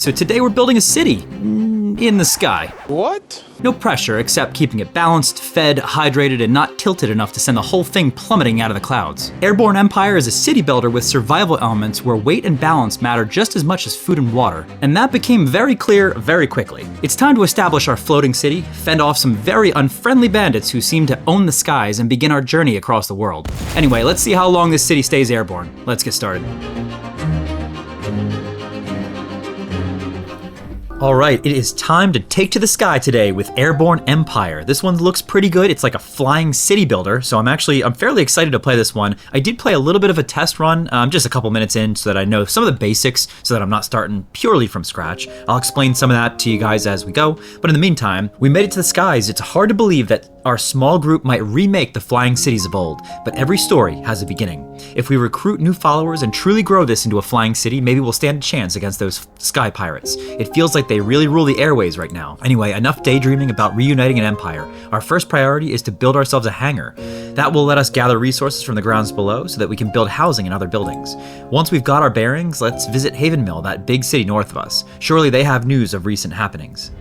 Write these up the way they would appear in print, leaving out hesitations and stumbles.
So today we're building a city in the sky. What? No pressure except keeping it balanced, fed, hydrated, and not tilted enough to send the whole thing plummeting out of the clouds. Airborne Empire is a city builder with survival elements where weight and balance matter just as much as food and water. And that became very clear very quickly. It's time to establish our floating city, fend off some very unfriendly bandits who seem to own the skies, and begin our journey across the world. Anyway, let's see how long this city stays airborne. Let's get started. All right, it is time to take to the sky today with Airborne Empire. This one looks pretty good. It's like a flying city builder, so I'm fairly excited to play this one. I did play a little bit of a test run, just a couple minutes in, so that I know some of the basics, so that I'm not starting purely from scratch. I'll explain some of that to you guys as we go, but in the meantime, we made it to the skies. It's hard to believe that our small group might remake the flying cities of old, but every story has a beginning. If we recruit new followers and truly grow this into a flying city, maybe we'll stand a chance against those sky pirates. It feels like they really rule the airways right now. Anyway, enough daydreaming about reuniting an empire. Our first priority is to build ourselves a hangar. That will let us gather resources from the grounds below so that we can build housing in other buildings. Once we've got our bearings, let's visit Haven Mill, that big city north of us. Surely they have news of recent happenings.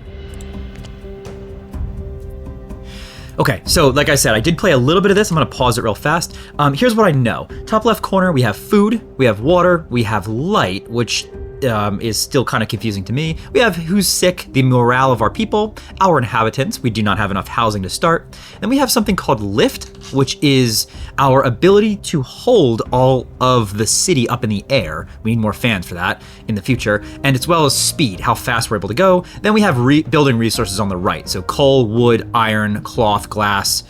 Okay, so like I said, I did play a little bit of this. I'm gonna pause it real fast. Here's what I know. Top left corner, we have food, we have water, we have light, which is still kind of confusing to me. We have who's sick, the morale of our people, our inhabitants. We do not have enough housing to start. Then we have something called lift, which is our ability to hold all of the city up in the air. We need more fans for that in the future. And as well as speed, how fast we're able to go. Then we have building resources on the right. So coal, wood, iron, cloth, glass,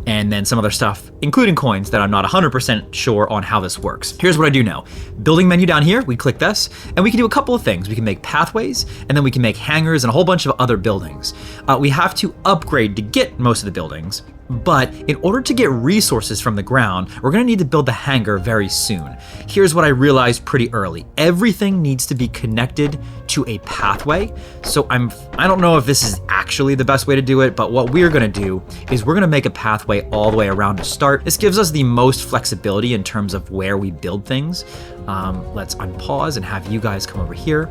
and then some other stuff, including coins that I'm not 100% sure on how this works. Here's what I do know. Building menu down here, we click this, and we can do a couple of things. We can make pathways, and then we can make hangars and a whole bunch of other buildings. We have to upgrade to get most of the buildings, but in order to get resources from the ground, we're gonna need to build the hangar very soon. Here's what I realized pretty early. Everything needs to be connected to a pathway. So I don't know if this is actually the best way to do it, but what we're gonna do is we're gonna make a pathway all the way around to start. This gives us the most flexibility in terms of where we build things. Let's unpause and have you guys come over here.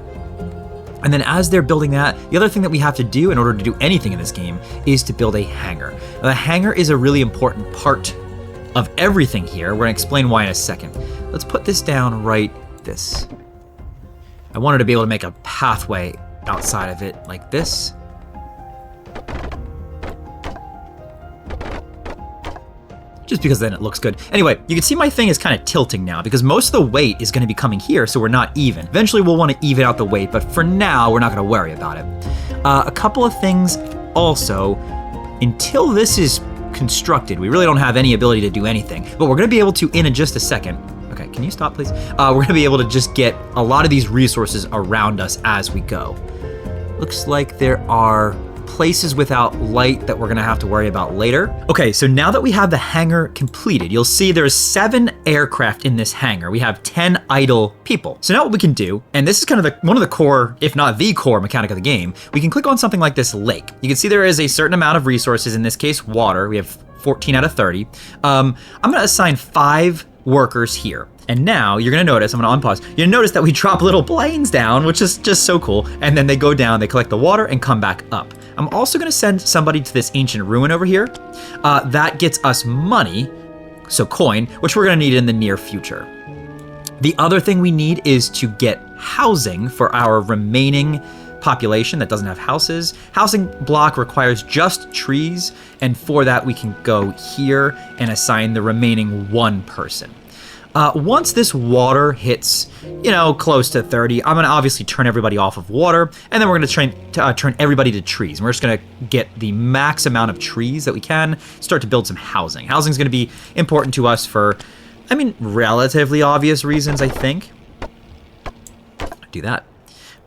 And then as they're building that, the other thing that we have to do in order to do anything in this game is to build a hangar. Now, the hangar is a really important part of everything here. We're gonna explain why in a second. Let's put this down right this. I wanted to be able to make a pathway outside of it like this. Just because then it looks good. Anyway, you can see my thing is kind of tilting now because most of the weight is gonna be coming here, so we're not even. Eventually we'll wanna even out the weight, but for now, we're not gonna worry about it. A couple of things also, until this is constructed, we really don't have any ability to do anything, but we're gonna be able to, in just a second, okay, can you stop please? We're gonna be able to just get a lot of these resources around us as we go. Looks like there are places without light that we're gonna have to worry about later. Okay, so now that we have the hangar completed, you'll see there's 7 aircraft in this hangar. We have 10 idle people. So now what we can do, and this is kind of one of the core, if not the core mechanic of the game, we can click on something like this lake. You can see there is a certain amount of resources, in this case, water. We have 14 out of 30. I'm gonna assign 5 workers here. And now you're gonna notice, I'm gonna unpause, you're gonna notice that we drop little planes down, which is just so cool. And then they go down, they collect the water and come back up. I'm also gonna send somebody to this ancient ruin over here. That gets us money, so coin, which we're gonna need in the near future. The other thing we need is to get housing for our remaining population that doesn't have houses. Housing block requires just trees, and for that we can go here and assign the remaining 1 person. Once this water hits, close to 30, I'm gonna obviously turn everybody off of water, and then we're gonna turn everybody to trees. And we're just gonna get the max amount of trees that we can, start to build some housing. Housing's gonna be important to us for, relatively obvious reasons, I think. Do that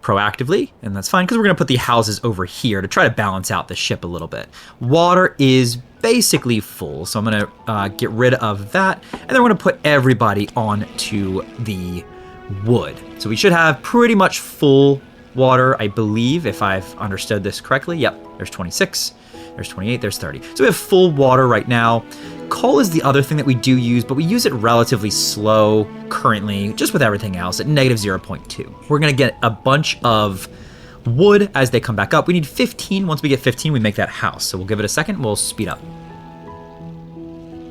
proactively, and that's fine, because we're gonna put the houses over here to try to balance out the ship a little bit. Water is basically full, so I'm gonna get rid of that, and then we're gonna put everybody onto the wood. So we should have pretty much full water, I believe, if I've understood this correctly. Yep, there's 26, there's 28, there's 30. So we have full water right now. Coal is the other thing that we do use, but we use it relatively slow currently, just with everything else at negative 0.2. We're gonna get a bunch of wood as they come back up. We need 15. Once we get 15, we make that house. So we'll give it a second, we'll speed up.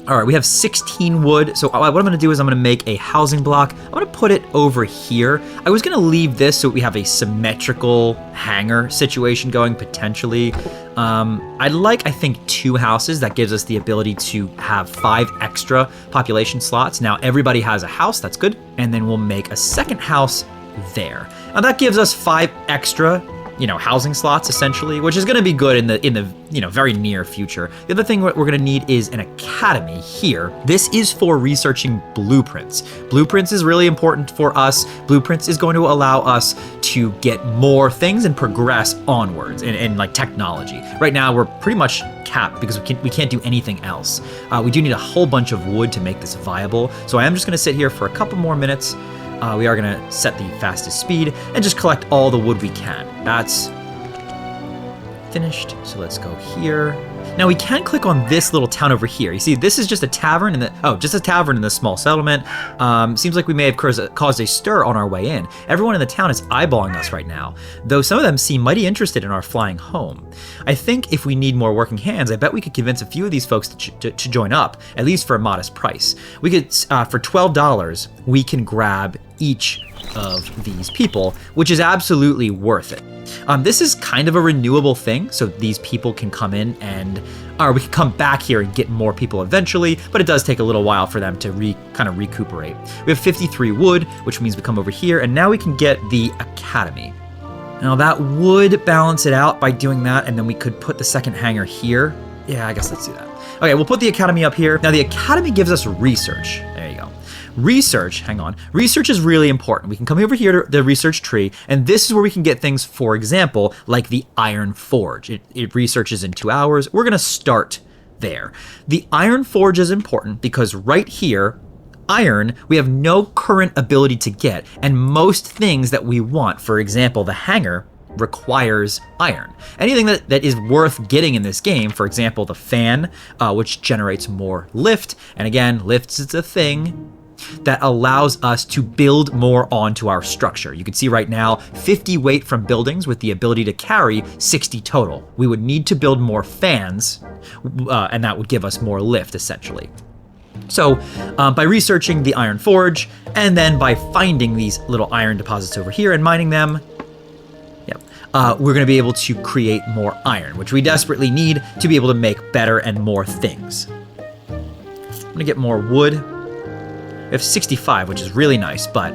All right, we have 16 wood. So what I'm gonna do is I'm gonna make a housing block. I'm gonna put it over here. I was gonna leave this so we have a symmetrical hangar situation going potentially. I'd like, I think, 2 houses. That gives us the ability to have 5 extra population slots. Now everybody has a house, that's good. And then we'll make a second house there. Now that gives us 5 extra, housing slots essentially, which is going to be good in the very near future. The other thing we're going to need is an academy here. This is for researching blueprints. Blueprints is really important for us. Blueprints is going to allow us to get more things and progress onwards in like technology. Right now we're pretty much capped because we can't do anything else. We do need a whole bunch of wood to make this viable. So I am just going to sit here for a couple more minutes. We are gonna set the fastest speed and just collect all the wood we can. That's finished, so let's go here. Now we can click on this little town over here. You see, this is just a tavern just a tavern in this small settlement. Seems like we may have caused a stir on our way in. Everyone in the town is eyeballing us right now, though some of them seem mighty interested in our flying home. I think if we need more working hands, I bet we could convince a few of these folks to join up, at least for a modest price. We could, for $12, we can grab each of these people, which is absolutely worth it. This is kind of a renewable thing, so these people can come in or we can come back here and get more people eventually, but it does take a little while for them to kind of recuperate. We have 53 wood, which means we come over here, and now we can get the academy. Now that would balance it out by doing that, and then we could put the second hangar here. Yeah, I guess let's do that. Okay, we'll put the academy up here. Now the academy gives us research. There you go. Research is really important. We can come over here to the research tree, and this is where we can get things, for example, like the iron forge. It researches in 2 hours. We're gonna start there. The iron forge is important because right here, iron, we have no current ability to get, and most things that we want, for example, the hangar, requires iron. Anything that is worth getting in this game, for example, the fan, which generates more lift, and again, lifts is a thing that allows us to build more onto our structure. You can see right now 50 weight from buildings with the ability to carry 60 total. We would need to build more fans, and that would give us more lift essentially. So by researching the iron forge and then by finding these little iron deposits over here and mining them, we're going to be able to create more iron, which we desperately need to be able to make better and more things. I'm going to get more wood. We have 65, which is really nice, but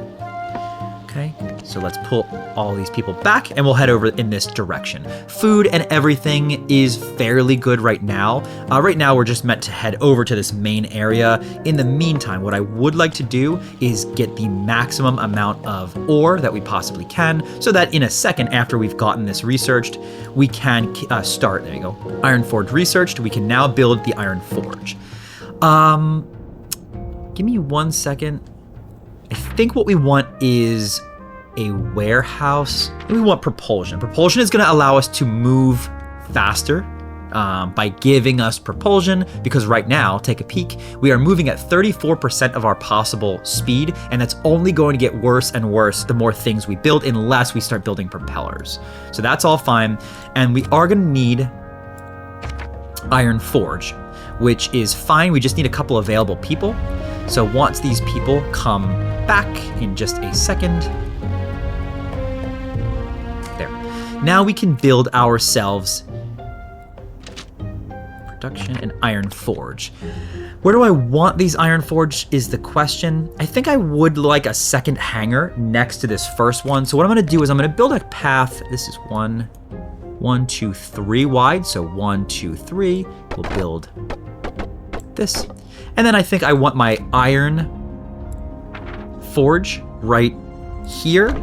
okay. So let's pull all these people back and we'll head over in this direction. Food and everything is fairly good right now. Right now we're just meant to head over to this main area. In the meantime, what I would like to do is get the maximum amount of ore that we possibly can so that in a second after we've gotten this researched, we can start, there you go, iron forge researched. We can now build the iron forge. Give me 1 second. I think what we want is a warehouse. And we want propulsion. Propulsion is going to allow us to move faster by giving us propulsion, because right now, take a peek, we are moving at 34% of our possible speed, and that's only going to get worse and worse the more things we build unless we start building propellers. So that's all fine, and we are going to need iron forge, which is fine. We just need a couple available people. So once these people come back in just a second, there. Now we can build ourselves production and iron forge. Where do I want these iron forge is the question. I think I would like a second hangar next to this first one. So what I'm gonna do is I'm gonna build a path. This is 1, 2, 3 wide. So 1, 2, 3, we'll build this. And then I think I want my iron forge right here.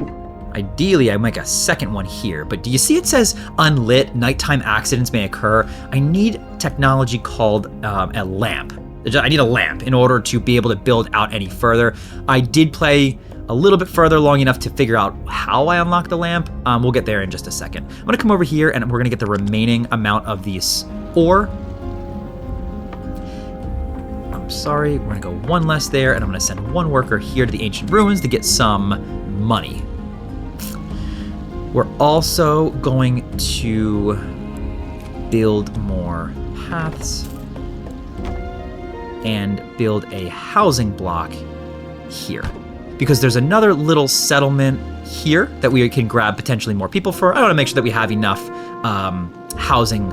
Ideally, I make a second one here, but do you see it says unlit, nighttime accidents may occur? I need technology called a lamp. I need a lamp in order to be able to build out any further. I did play a little bit further long enough to figure out how I unlock the lamp. We'll get there in just a second. I'm gonna come over here and we're gonna get the remaining amount of these ore. I'm sorry. We're going to go one less there, and I'm going to send one worker here to the ancient ruins to get some money. We're also going to build more paths and build a housing block here. Because there's another little settlement here that we can grab potentially more people for. I want to make sure that we have enough housing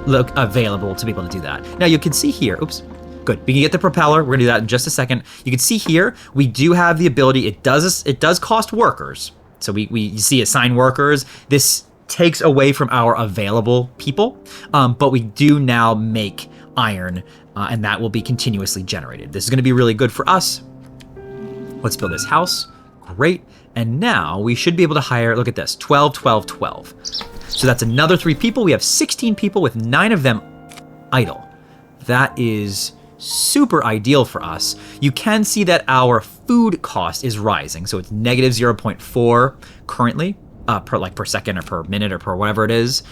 available to be able to do that. Now you can see here, oops, good. We can get the propeller. We're gonna do that in just a second. You can see here, we do have the ability. It does cost workers. So we see assign workers. This takes away from our available people, but we do now make iron, and that will be continuously generated. This is gonna be really good for us. Let's build this house. Great. And now we should be able to hire, look at this, 12, 12, 12. So that's another 3 people. We have 16 people with 9 of them idle. That is super ideal for us. You can see that our food cost is rising. So it's negative 0.4 currently, per second or per minute or per whatever it is.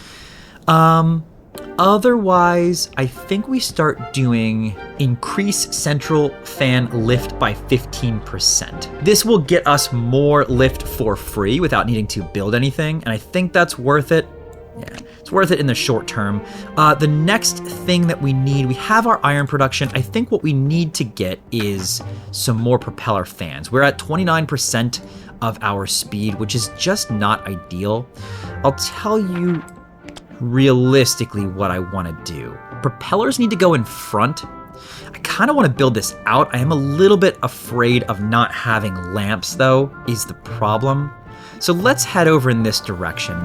Otherwise, I think we start doing increase central fan lift by 15%. This will get us more lift for free without needing to build anything, and I think that's worth it. Yeah, it's worth it in the short term. The next thing that we need, we have our iron production. I think what we need to get is some more propeller fans. We're at 29% of our speed, which is just not ideal. I'll tell you realistically what I want to do. Propellers need to go in front. I kind of want to build this out. I am a little bit afraid of not having lamps, though, is the problem. So let's head over in this direction.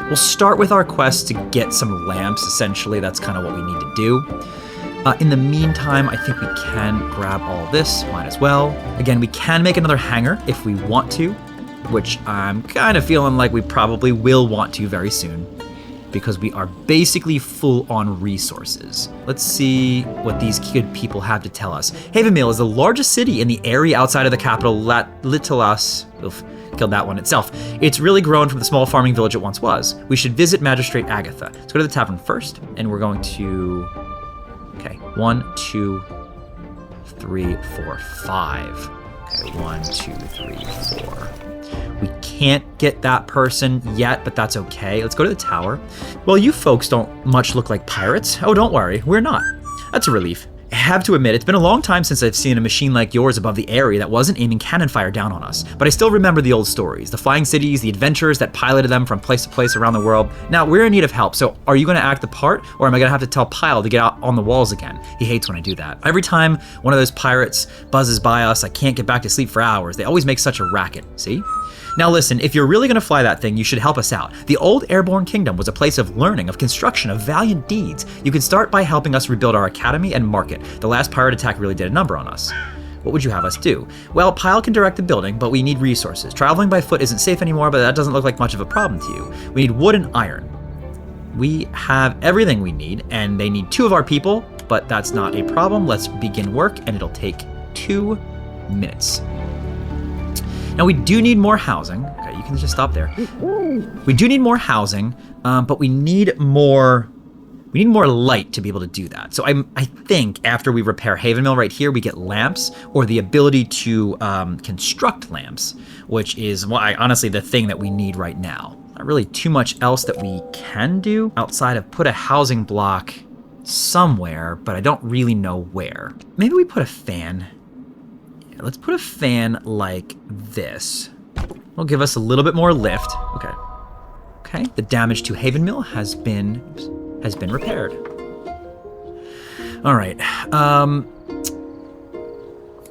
We'll start with our quest to get some lamps, essentially. That's kind of what we need to do. In the meantime, I think we can grab all this. Might as well. Again, we can make another hangar if we want to, which I'm kind of feeling like we probably will want to very soon, because we are basically full on resources. Let's see what these good people have to tell us. Havenmill is the largest city in the area outside of the capital, Litalas. Oof, killed that one itself. It's really grown from the small farming village it once was. We should visit Magistrate Agatha. Let's go to the tavern first, and we're going to, okay, 1, 2, 3, 4, 5. Okay, 1, 2, 3, 4. We can't get that person yet, but that's okay. Let's go to the tower. Well, you folks don't much look like pirates. Oh, don't worry, we're not. That's a relief. I have to admit, it's been a long time since I've seen a machine like yours above the area that wasn't aiming cannon fire down on us. But I still remember the old stories, the flying cities, the adventurers that piloted them from place to place around the world. Now, we're in need of help, so are you going to act the part, or am I going to have to tell Pyle to get out on the walls again? He hates when I do that. Every time one of those pirates buzzes by us, I can't get back to sleep for hours. They always make such a racket, see? Now listen, if you're really going to fly that thing, you should help us out. The old airborne kingdom was a place of learning, of construction, of valiant deeds. You can start by helping us rebuild our academy and market. The last pirate attack really did a number on us. What would you have us do? Well, Pyle can direct the building, but we need resources. Traveling by foot isn't safe anymore, but that doesn't look like much of a problem to you. We need wood and iron. We have everything we need, and they need 2 of our people, but that's not a problem. Let's begin work, and it'll take 2 minutes. Now we do need more housing. Okay, you can just stop there. We do need more housing, but we need more light to be able to do that. So I think after we repair Havenmill right here, we get lamps or the ability to construct lamps, which is honestly the thing that we need right now. Not really too much else that we can do outside of put a housing block somewhere, but I don't really know where. Maybe we put a fan. Let's put a fan like this. It'll give us a little bit more lift. Okay. Okay, the damage to Havenmill has been repaired. All right.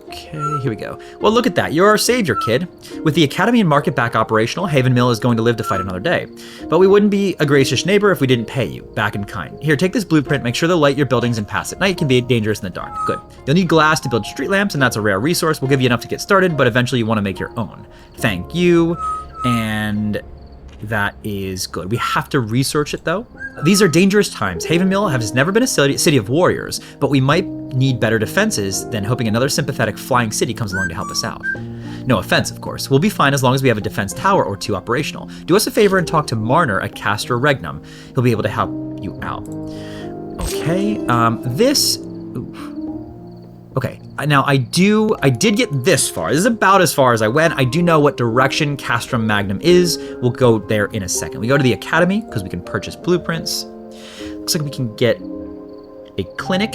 Okay, here we go. Well, look at that. You're our savior, kid. With the academy and market back operational, Havenmill is going to live to fight another day. But we wouldn't be a gracious neighbor if we didn't pay you, back in kind. Here, take this blueprint. Make sure to light your buildings and pass at night can be dangerous in the dark. Good. You'll need glass to build street lamps, and that's a rare resource. We'll give you enough to get started, but eventually you want to make your own. Thank you. And that is good. We have to research it, though. These are dangerous times. Havenmill has never been a city of warriors, but we might need better defenses than hoping another sympathetic flying city comes along to help us out. No offense, of course. We'll be fine as long as we have a defense tower or 2 operational. Do us a favor and talk to Marner at Castra Regnum. He'll be able to help you out. Okay, this... Ooh. Okay, now I did get this far. This is about as far as I went. I do know what direction Castrum Magnum is. We'll go there in a second. We go to the Academy because we can purchase blueprints. Looks like we can get a clinic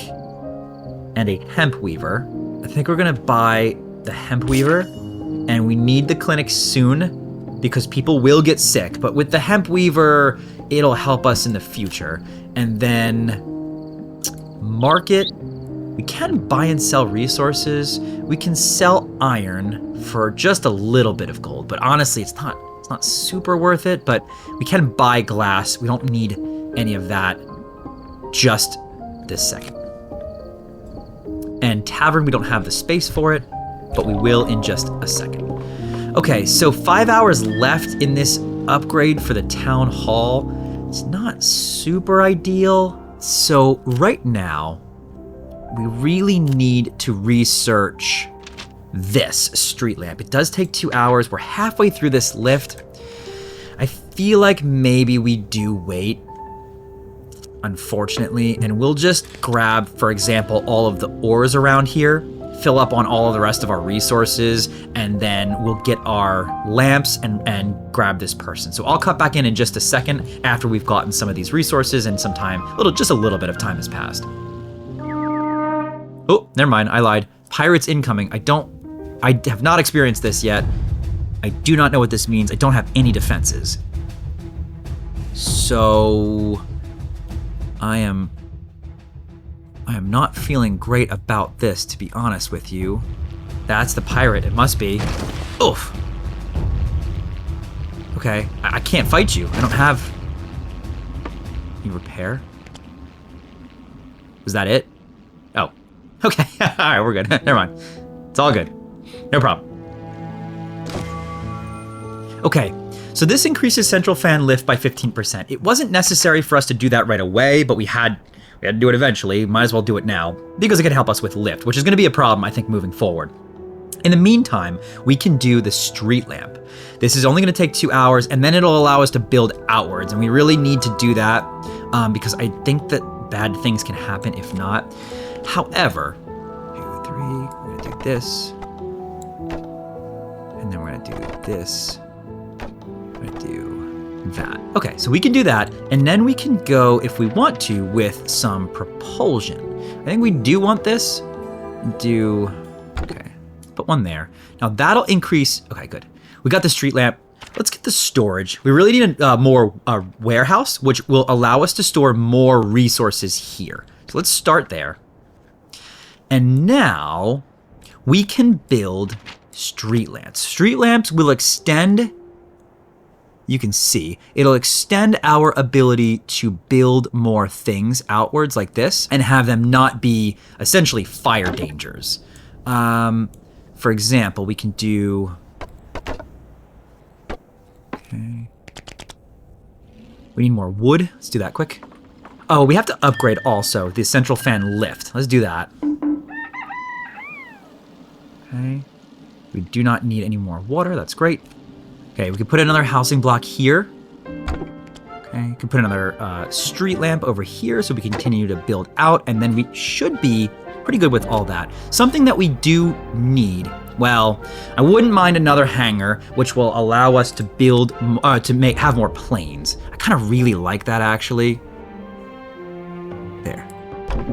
and a hemp weaver. I think we're gonna buy the hemp weaver, and we need the clinic soon because people will get sick. But with the hemp weaver, it'll help us in the future. And then market. We can buy and sell resources. We can sell iron for just a little bit of gold, but honestly, it's not super worth it, but we can buy glass. We don't need any of that just this second. And tavern, we don't have the space for it, but we will in just a second. Okay, so 5 hours left in this upgrade for the town hall. It's not super ideal. So right now, we really need to research this street lamp. It does take 2 hours. We're halfway through this lift. I feel like maybe we do wait, unfortunately, and we'll just grab, for example, all of the ores around here, fill up on all of the rest of our resources, and then we'll get our lamps and grab this person. So I'll cut back in just a second after we've gotten some of these resources and some time, just a little bit of time has passed. Oh, never mind, I lied. Pirates incoming. I have not experienced this yet. I do not know what this means. I don't have any defenses. So I am not feeling great about this, to be honest with you. That's the pirate, it must be. Oof. Okay, I can't fight you. I don't have any repair. Was that it? Oh. Okay, all right, we're good. Never mind. It's all good. No problem. Okay, so this increases central fan lift by 15%. It wasn't necessary for us to do that right away, but we had to do it eventually. Might as well do it now because it can help us with lift, which is going to be a problem, I think, moving forward. In the meantime, we can do the street lamp. This is only going to take 2 hours, and then it'll allow us to build outwards, and we really need to do that because I think that bad things can happen if not. However, 2, 3, we're going to do this, and then we're going to do this, we're going to do that. Okay, so we can do that, and then we can go, if we want to, with some propulsion. I think we do want this. Okay, put one there. Now that'll increase, okay, good. We got the street lamp. Let's get the storage. We really need a more warehouse, which will allow us to store more resources here. So let's start there. And now we can build street lamps. Street lamps will extend, you can see, it'll extend our ability to build more things outwards like this and have them not be essentially fire dangers. For example, we can do, okay. We need more wood. Let's do that quick. Oh, we have to upgrade also the central fan lift. Let's do that. Okay. We do not need any more water. That's great. Okay, we can put another housing block here. Okay, we can put another street lamp over here so we continue to build out, and then we should be pretty good with all that. Something that we do need, well, I wouldn't mind another hangar, which will allow us to build, have more planes. I kind of really like that, actually. There.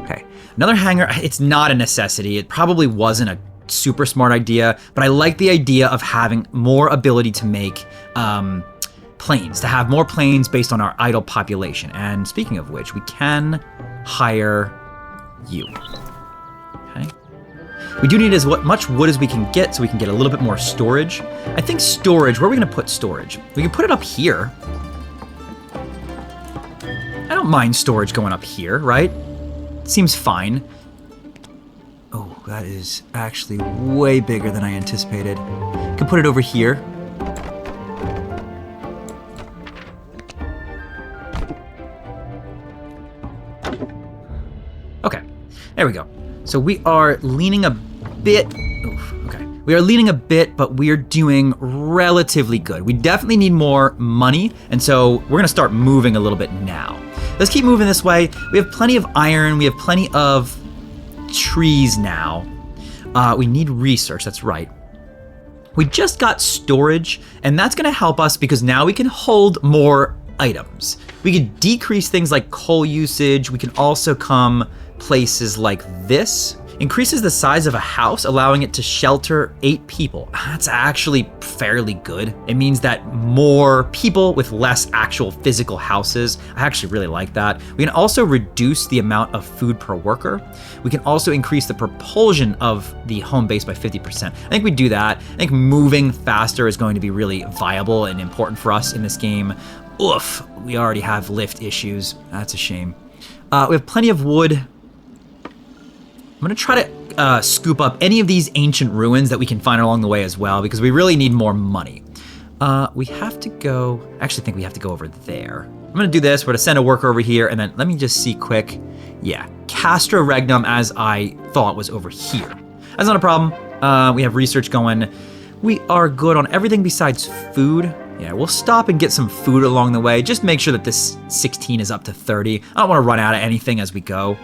Okay, another hangar. It's not a necessity. It probably wasn't a super smart idea, but I like the idea of having more ability to make planes, to have more planes based on our idle population. And speaking of which, we can hire you. Okay. We do need as much wood as we can get so we can get a little bit more storage. I think storage, where are we going to put storage? We can put it up here. I don't mind storage going up here, right? Seems fine. Oh, that is actually way bigger than I anticipated. Can put it over here. Okay, there we go. So we are leaning a bit. Oof, okay, we are leaning a bit, but we are doing relatively good. We definitely need more money, and so we're gonna start moving a little bit now. Let's keep moving this way. We have plenty of iron. We have plenty of trees now. We need research, that's right. We just got storage, and that's gonna help us because now we can hold more items. We could decrease things like coal usage. We can also come places like this. Increases the size of a house, allowing it to shelter 8 people. That's actually fairly good. It means that more people with less actual physical houses. I actually really like that. We can also reduce the amount of food per worker. We can also increase the propulsion of the home base by 50%. I think we do that. I think moving faster is going to be really viable and important for us in this game. Oof, we already have lift issues. That's a shame. We have plenty of wood. I'm gonna try to scoop up any of these ancient ruins that we can find along the way as well, because we really need more money. We have to go, I actually think we have to go over there. I'm gonna do this, we're gonna send a worker over here, and then let me just see quick. Yeah, Castra Regnum as I thought was over here. That's not a problem. We have research going. We are good on everything besides food. Yeah, we'll stop and get some food along the way. Just make sure that this 16 is up to 30. I don't wanna run out of anything as we go.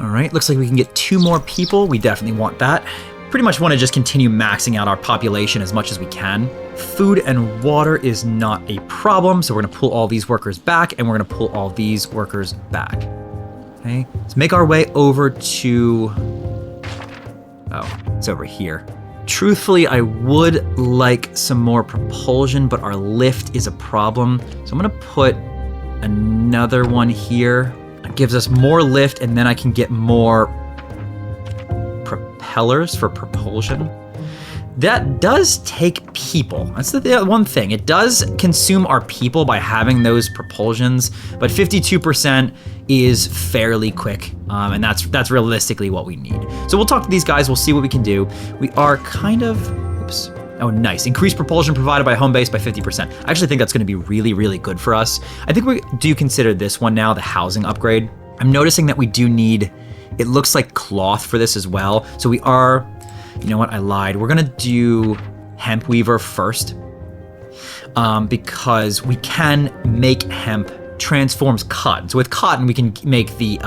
All right, looks like we can get 2 more people. We definitely want that. Pretty much want to just continue maxing out our population as much as we can. Food and water is not a problem, so we're gonna pull all these workers back, and we're gonna pull all these workers back. Okay, let's make our way over to, oh, it's over here. Truthfully, I would like some more propulsion, but our lift is a problem. So I'm gonna put another one here. It gives us more lift, and then I can get more propellers for propulsion. That does take people. That's the one thing. It does consume our people by having those propulsions, but 52% is fairly quick, and that's realistically what we need. So we'll talk to these guys. We'll see what we can do. We are kind of, oops. Oh, nice. Increased propulsion provided by home base by 50%. I actually think that's going to be really, really good for us. I think we do consider this one now the housing upgrade. I'm noticing that we do need, it looks like cloth for this as well. So we are, you know what, I lied. We're going to do hemp weaver first because we can make hemp transforms cotton. So with cotton, we can make the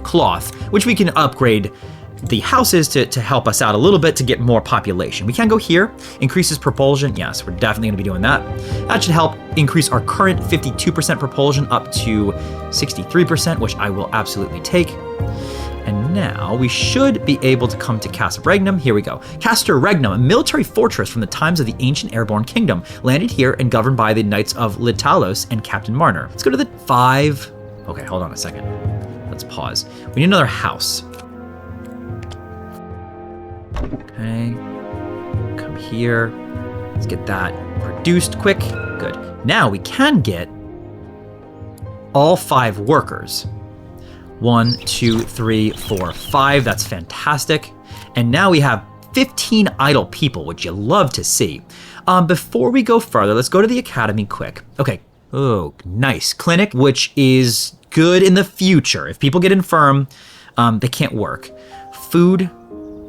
cloth, which we can upgrade the houses to help us out a little bit to get more population. We can go here, increases propulsion. Yes, we're definitely gonna be doing that. That should help increase our current 52% propulsion up to 63%, which I will absolutely take. And now we should be able to come to Castra Regnum. Here we go. Castra Regnum, a military fortress from the times of the ancient airborne kingdom, landed here and governed by the Knights of Litalos and Captain Marner. Let's go to the 5. Okay, hold on a second. Let's pause. We need another house. Okay, come here. Let's get that produced quick. Good. Now we can get all 5 workers. 1, 2, 3, 4, 5. That's fantastic. And now we have 15 idle people, which you love to see. Before we go further, let's go to the academy quick. Okay. Oh, nice. Clinic, which is good in the future. If people get infirm, they can't work. Food.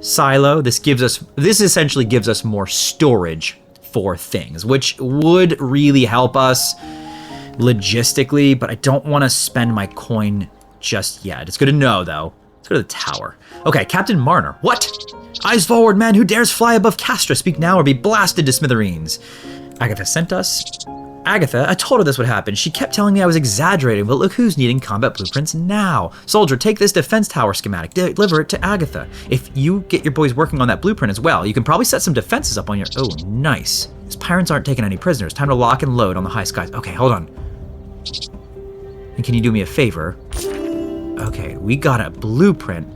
Silo, this essentially gives us more storage for things, which would really help us logistically, but I don't want to spend my coin just yet. It's good to know, though. Let's go to the tower. Okay, Captain Marner. What? Eyes forward, man. Who dares fly above Castra? Speak now or be blasted to smithereens. Agatha sent us. Agatha, I told her this would happen. She kept telling me I was exaggerating, but look who's needing combat blueprints now. Soldier, take this defense tower schematic. Deliver it to Agatha. If you get your boys working on that blueprint as well, you can probably set some defenses up on your... Oh, nice. These pirates aren't taking any prisoners. Time to lock and load on the high skies. Okay, hold on. And can you do me a favor? Okay, we got a blueprint.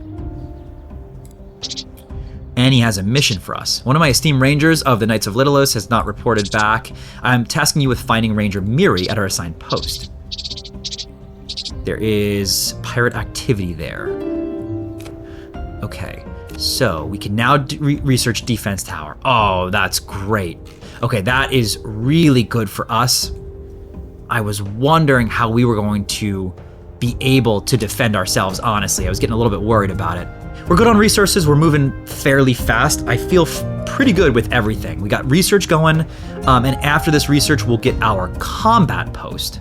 And he has a mission for us. One of my esteemed rangers of the Knights of Litalos has not reported back. I'm tasking you with finding Ranger Miri at our assigned post. There is pirate activity there. Okay, so we can now research defense tower. Oh, that's great. Okay, that is really good for us. I was wondering how we were going to be able to defend ourselves, honestly. I was getting a little bit worried about it. We're good on resources. We're moving fairly fast. I feel pretty good with everything. We got research going, and after this research, we'll get our combat post.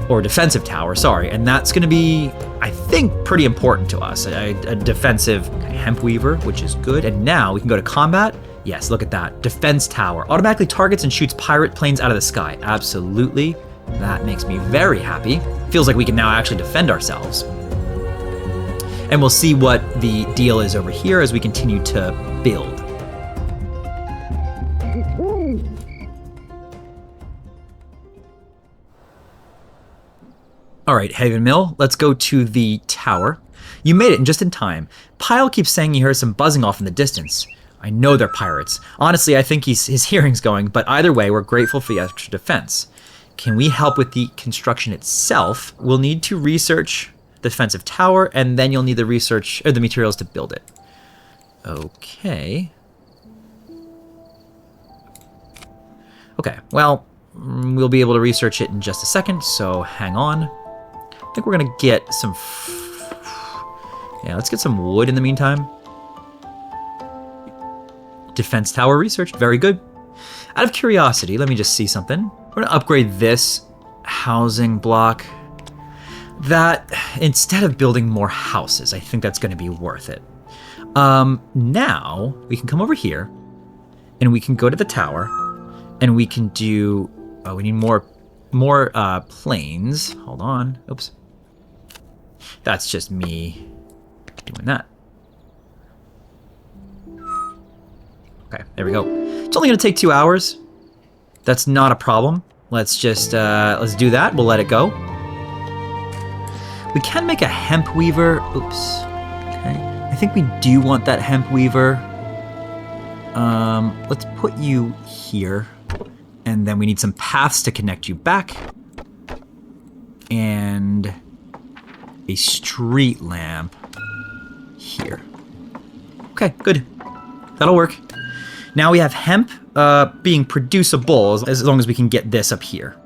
Or defensive tower, sorry. And that's going to be, I think, pretty important to us. A defensive hemp weaver, which is good. And now we can go to combat. Yes, look at that. Defense tower. Automatically targets and shoots pirate planes out of the sky. Absolutely. That makes me very happy. Feels like we can now actually defend ourselves. And we'll see what the deal is over here as we continue to build. All right, Haven Mill, let's go to the tower. You made it in just in time. Pyle keeps saying he heard some buzzing off in the distance. I know they're pirates. Honestly, I think his hearing's going, but either way, we're grateful for the extra defense. Can we help with the construction itself? We'll need to research the defensive tower, and then you'll need the research or the materials to build it. Okay. Okay, well, we'll be able to research it in just a second, so hang on. I think we're gonna get some... Yeah, let's get some wood in the meantime. Defense tower research, very good. Out of curiosity, let me just see something. We're gonna upgrade this housing block. That, instead of building more houses, I think that's gonna be worth it. Now, we can come over here, and we can go to the tower, and we can do... Oh, we need more planes. Hold on. Oops. That's just me doing that. Okay, there we go. It's only going to take 2 hours. That's not a problem. Let's just, let's do that. We'll let it go. We can make a hemp weaver. Oops. Okay. I think we do want that hemp weaver. Let's put you here. And then we need some paths to connect you back. And a street lamp here. Okay, good. That'll work. Now we have hemp being producible as long as we can get this up here.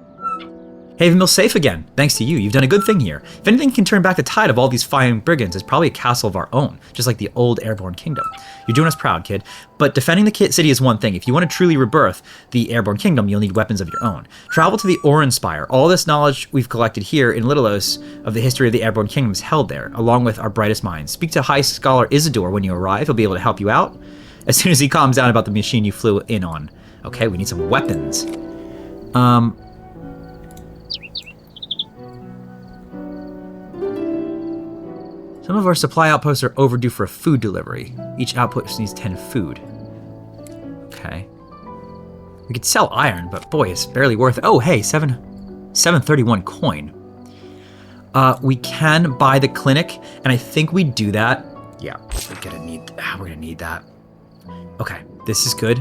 Haven Mill's safe again, thanks to you. You've done a good thing here. If anything can turn back the tide of all these flying brigands, it's probably a castle of our own, just like the old airborne kingdom. You're doing us proud, kid. But defending the city is one thing. If you want to truly rebirth the airborne kingdom, you'll need weapons of your own. Travel to the Oran Spire. All this knowledge we've collected here in Littleos of the history of the airborne kingdom is held there, along with our brightest minds. Speak to High Scholar Isidore when you arrive. He'll be able to help you out as soon as he calms down about the machine you flew in on. Okay, we need some weapons. Some of our supply outposts are overdue for a food delivery. Each outpost needs 10 food. Okay. We could sell iron, but boy, it's barely worth it. Oh, hey, 731 coin. We can buy the clinic, and I think we do that. Yeah, we're gonna need that. Okay, this is good.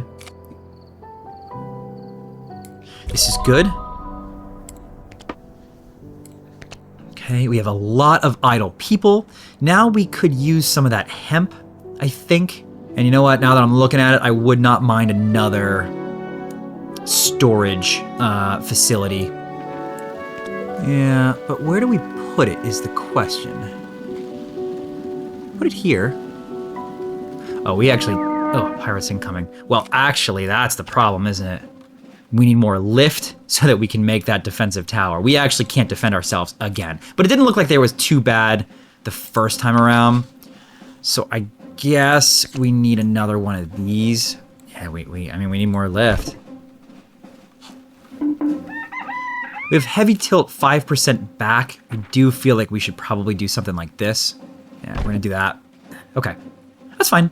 This is good. Okay, we have a lot of idle people. Now we could use some of that hemp, I think. And you know what? Now that I'm looking at it, I would not mind another storage facility. Yeah, but where do we put it is the question. Put it here. Oh, we actually... Oh, pirates incoming. Well, actually, that's the problem, isn't it? We need more lift so that we can make that defensive tower. We actually can't defend ourselves again. But it didn't look like there was too bad the first time around. So I guess we need another one of these. Yeah, we need more lift. We have heavy tilt 5% back. I do feel like we should probably do something like this. Yeah, we're gonna do that. Okay, that's fine.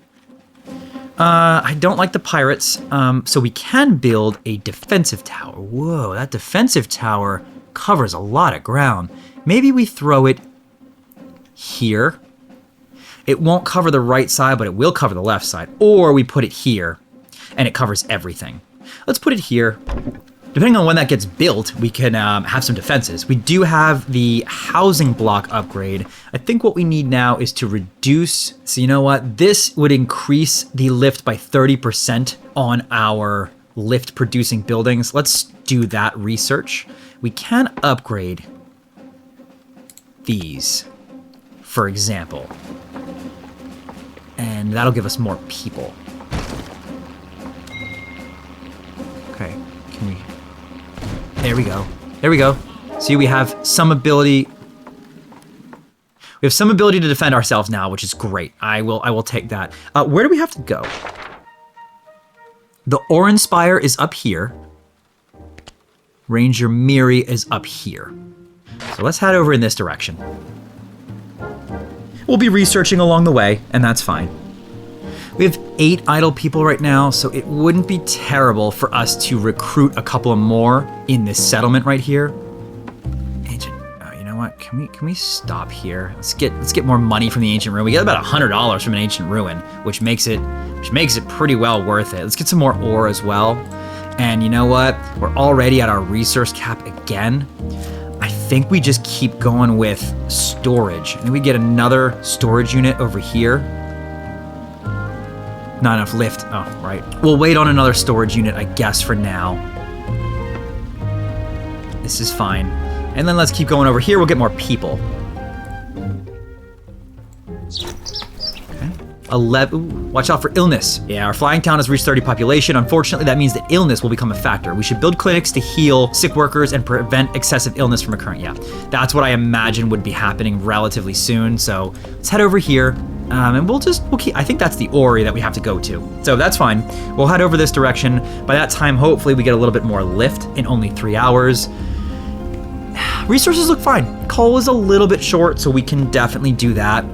I don't like the pirates, so we can build a defensive tower. Whoa, that defensive tower covers a lot of ground. Maybe we throw it here. It won't cover the right side, but it will cover the left side. Or we put it here, and it covers everything. Let's put it here. Depending on when that gets built, we can have some defenses. We do have the housing block upgrade. I think what we need now is to reduce. So you know what? This would increase the lift by 30% on our lift producing buildings. Let's do that research. We can upgrade these, for example. And that'll give us more people. Okay, can we... There we go. There we go. See, we have some ability. We have some ability to defend ourselves now, which is great. I will take that. Where do we have to go? The Orange Spire is up here. Ranger Miri is up here. So let's head over in this direction. We'll be researching along the way, and that's fine. We have 8 idle people right now, so it wouldn't be terrible for us to recruit a couple of more in this settlement right here. Ancient, you know what? Can we stop here? Let's get more money from the ancient ruin. We get about $100 from an ancient ruin, which makes it pretty well worth it. Let's get some more ore as well. And you know what? We're already at our resource cap again. I think we just keep going with storage. And we get another storage unit over here. Not enough lift. Oh, right. We'll wait on another storage unit, I guess, for now. This is fine. And then let's keep going over here. We'll get more people. Okay. 11. Ooh, watch out for illness. Yeah, our flying town has reached 30 population. Unfortunately, that means that illness will become a factor. We should build clinics to heal sick workers and prevent excessive illness from occurring. Yeah, that's what I imagine would be happening relatively soon. So let's head over here. And we'll keep, I think that's the Ori that we have to go to. So that's fine. We'll head over this direction. By that time, hopefully we get a little bit more lift in only 3 hours. Resources look fine. Coal is a little bit short, so we can definitely do that.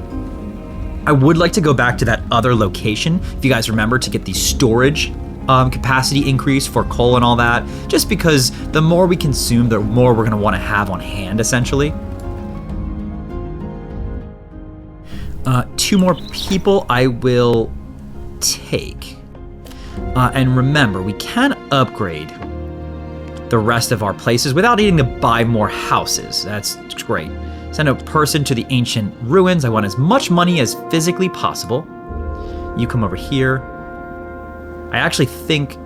I would like to go back to that other location, if you guys remember, to get the storage capacity increase for coal and all that, just because the more we consume, the more we're gonna wanna have on hand, essentially. 2 more people I will take. And remember, we can upgrade the rest of our places without needing to buy more houses. That's great. Send a person to the ancient ruins. I want as much money as physically possible. You come over here. I actually think...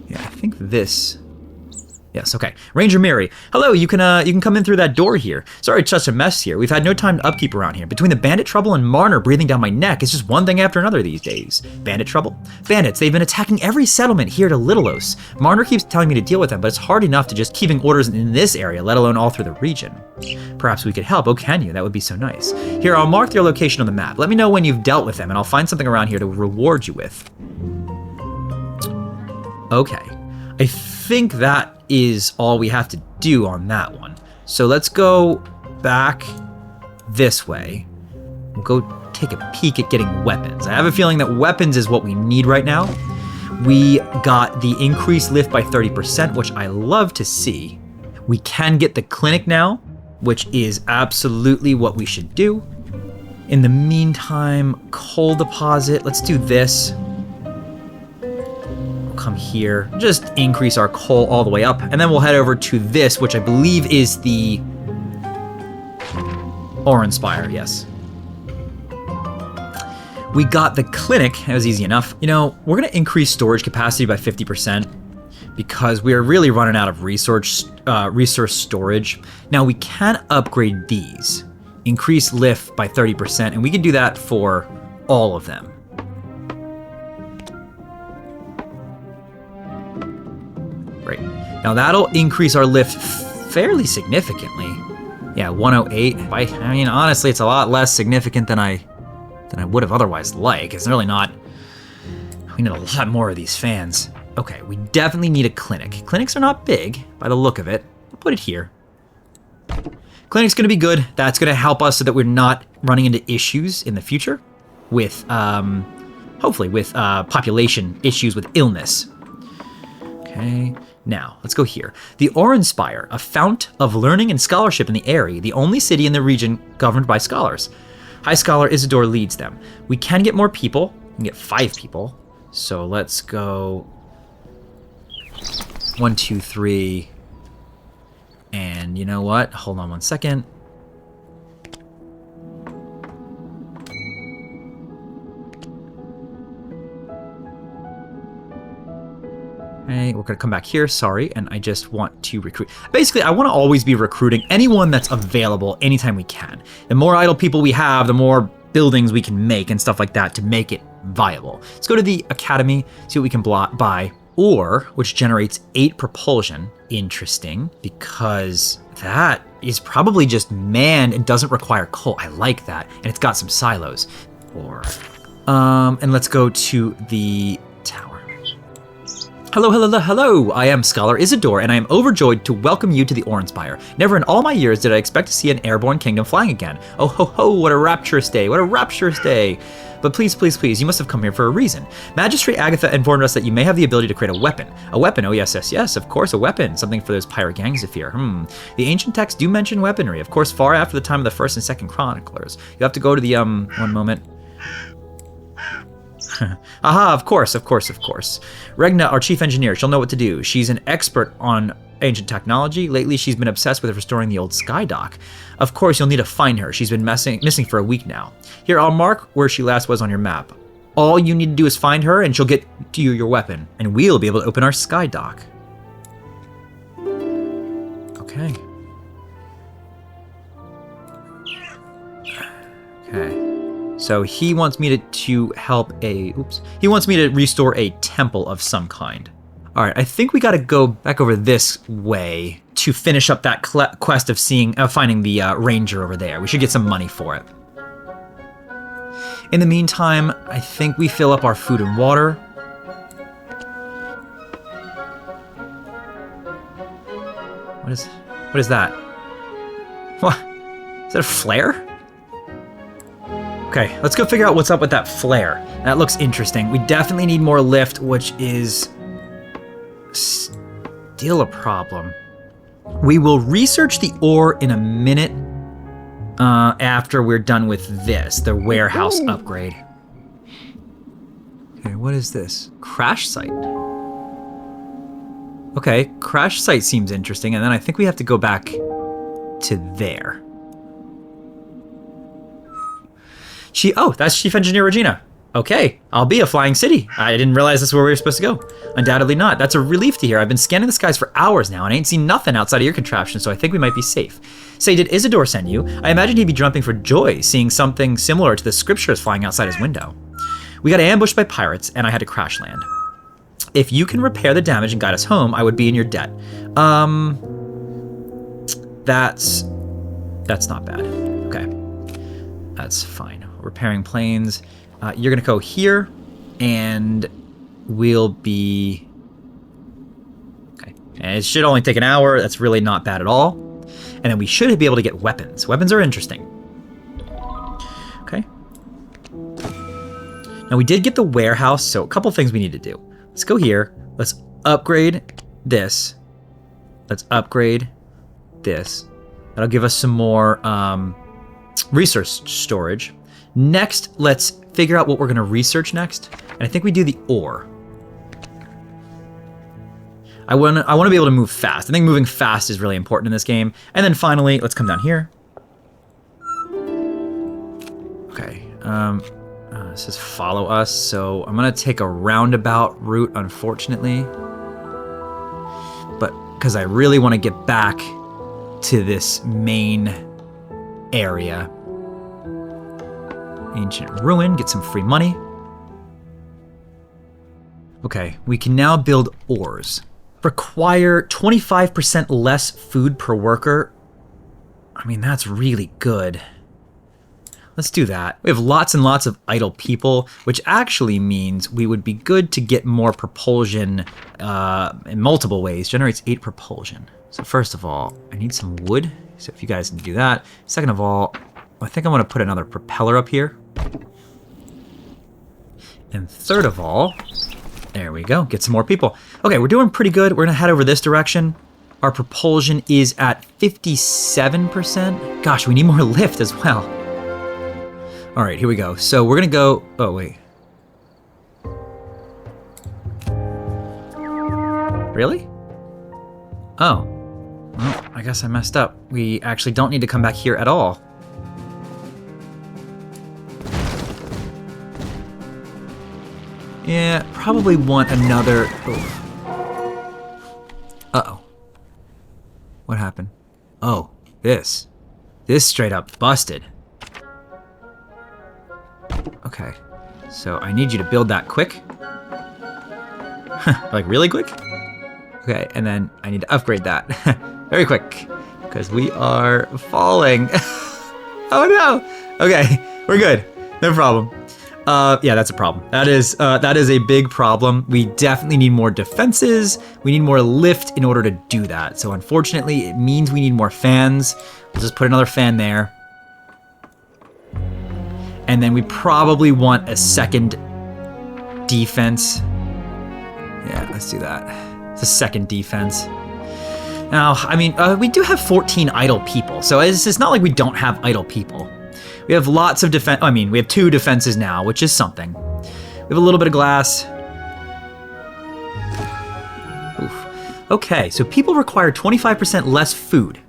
Yeah, I think this... Yes, okay. Ranger Miri. Hello, you can come in through that door here. Sorry it's such a mess here. We've had no time to upkeep around here. Between the bandit trouble and Marner breathing down my neck, it's just one thing after another these days. Bandit trouble? Bandits, they've been attacking every settlement here to Littleos. Marner keeps telling me to deal with them, but it's hard enough to just keeping orders in this area, let alone all through the region. Perhaps we could help. Oh, can you? That would be so nice. Here, I'll mark their location on the map. Let me know when you've dealt with them, and I'll find something around here to reward you with. Okay. I think that is all we have to do on that one. So let's go back this way. We'll go take a peek at getting weapons. I have a feeling that weapons is what we need right now. We got the increased lift by 30%, which I love to see. We can get the clinic now, which is absolutely what we should do. In the meantime, coal deposit, let's do this. Come here, just increase our coal all the way up, and then we'll head over to this, which I believe is the Orange Spire. Yes, we got the clinic. That was easy enough. You know, we're gonna increase storage capacity by 50% because we are really running out of resource storage. Now we can upgrade these, increase lift by 30%, and we can do that for all of them. Great. Now that'll increase our lift fairly significantly. Yeah, 108. I mean, honestly, it's a lot less significant than I would have otherwise liked. It's really not. We need a lot more of these fans. Okay, we definitely need a clinic. Clinics are not big by the look of it. I'll put it here. Clinic's gonna be good. That's gonna help us so that we're not running into issues in the future with, hopefully with population issues with illness. Okay. Now, let's go here. The Orange Spire, a fount of learning and scholarship in the area, the only city in the region governed by scholars. High Scholar Isidore leads them. We can get more people. We can get 5 people. So let's go 1, 2, 3. And you know what? Hold on one second. Okay, we're gonna come back here, sorry, and I just want to recruit. Basically, I wanna always be recruiting anyone that's available anytime we can. The more idle people we have, the more buildings we can make and stuff like that to make it viable. Let's go to the academy, see what we can buy. ore, which generates 8 propulsion. Interesting, because that is probably just manned and doesn't require coal. I like that. And it's got some silos. Ore. And let's go to the tower. Hello, hello, hello! I am Scholar Isidore, and I am overjoyed to welcome you to the Oranspire. Never in all my years did I expect to see an airborne kingdom flying again. Oh ho ho, what a rapturous day, what a rapturous day! But please, please, please, you must have come here for a reason. Magistrate Agatha informed us that you may have the ability to create a weapon. A weapon, oh yes, yes, yes, of course, a weapon. Something for those pirate gangs to fear. The ancient texts do mention weaponry, of course, far after the time of the first and second chroniclers. You have to go to the, one moment. Aha, of course, of course, of course. Regna, our chief engineer, she'll know what to do. She's an expert on ancient technology. Lately, she's been obsessed with restoring the old sky dock. Of course, you'll need to find her. She's been missing for a week now. Here, I'll mark where she last was on your map. All you need to do is find her, and she'll get to you your weapon. And we'll be able to open our sky dock. Okay. Okay. So he wants me to help he wants me to restore a temple of some kind. All right, I think we got to go back over this way to finish up that quest of finding the ranger over there. We should get some money for it. In the meantime, I think we fill up our food and water. What is that? What? Is that a flare? Okay, let's go figure out what's up with that flare. That looks interesting. We definitely need more lift, which is still a problem. We will research the ore in a minute after we're done with this, the warehouse upgrade. Okay, what is this? Crash site. Okay, crash site seems interesting, and then I think we have to go back to there. Oh, that's Chief Engineer Regina. Okay, I'll be a flying city. I didn't realize this is where we were supposed to go. Undoubtedly not. That's a relief to hear. I've been scanning the skies for hours now and I ain't seen nothing outside of your contraption, so I think we might be safe. Say, did Isidore send you? I imagine he'd be jumping for joy, seeing something similar to the scriptures flying outside his window. We got ambushed by pirates and I had to crash land. If you can repair the damage and guide us home, I would be in your debt. That's not bad. Okay, that's fine. Repairing planes. You're gonna go here, and we'll be... Okay, and it should only take an hour. That's really not bad at all. And then we should be able to get weapons. Weapons are interesting. Okay. Now we did get the warehouse, so a couple things we need to do. Let's go here. Let's upgrade this. Let's upgrade this. That'll give us some more resource storage. Next, let's figure out what we're going to research next. And I think we do the ore. I want to be able to move fast. I think moving fast is really important in this game. And then finally, let's come down here. Okay. It says follow us, so I'm going to take a roundabout route, unfortunately. But because I really want to get back to this main area. Ancient ruin, get some free money. Okay, we can now build ores. Require 25% less food per worker. I mean, that's really good. Let's do that. We have lots and lots of idle people, which actually means we would be good to get more propulsion in multiple ways. Generates 8 propulsion. So first of all, I need some wood. So if you guys can do that. Second of all, I think I want to put another propeller up here. And third of all, there we go, get some more people. Okay, we're doing pretty good. We're gonna head over this direction. Our propulsion is at 57%. Gosh, we need more lift as well. All right, here we go. So we're gonna go, oh wait. Really? Oh, well, I guess I messed up. We actually don't need to come back here at all. Yeah, probably want another... Uh-oh. What happened? Oh, this. This straight up busted. Okay, so I need you to build that quick. Like really quick? Okay, and then I need to upgrade that. Very quick, because we are falling. Oh no! Okay, we're good. No problem. Yeah, that's a problem. That is a big problem. We definitely need more defenses. We need more lift in order to do that. So unfortunately, it means we need more fans. We'll just put another fan there. And then we probably want a second defense. Yeah, let's do that. It's a second defense. Now, I mean, we do have 14 idle people, so it's not like we don't have idle people. We have lots of defense. I mean, we have 2 defenses now, which is something. We have a little bit of glass. Oof. Okay, so people require 25% less food.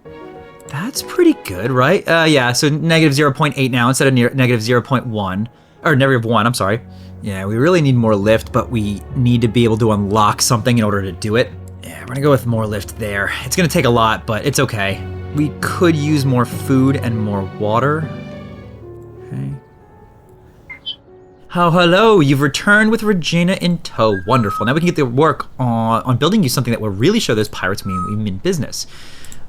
That's pretty good, right? Yeah, so negative 0.8 now instead of negative 0.1. Or negative 1, I'm sorry. Yeah, we really need more lift, but we need to be able to unlock something in order to do it. Yeah, we're gonna go with more lift there. It's gonna take a lot, but it's okay. We could use more food and more water. Okay. Oh, hello, you've returned with Regina in tow. Wonderful. Now we can get to work on building you something that will really show those pirates we mean business.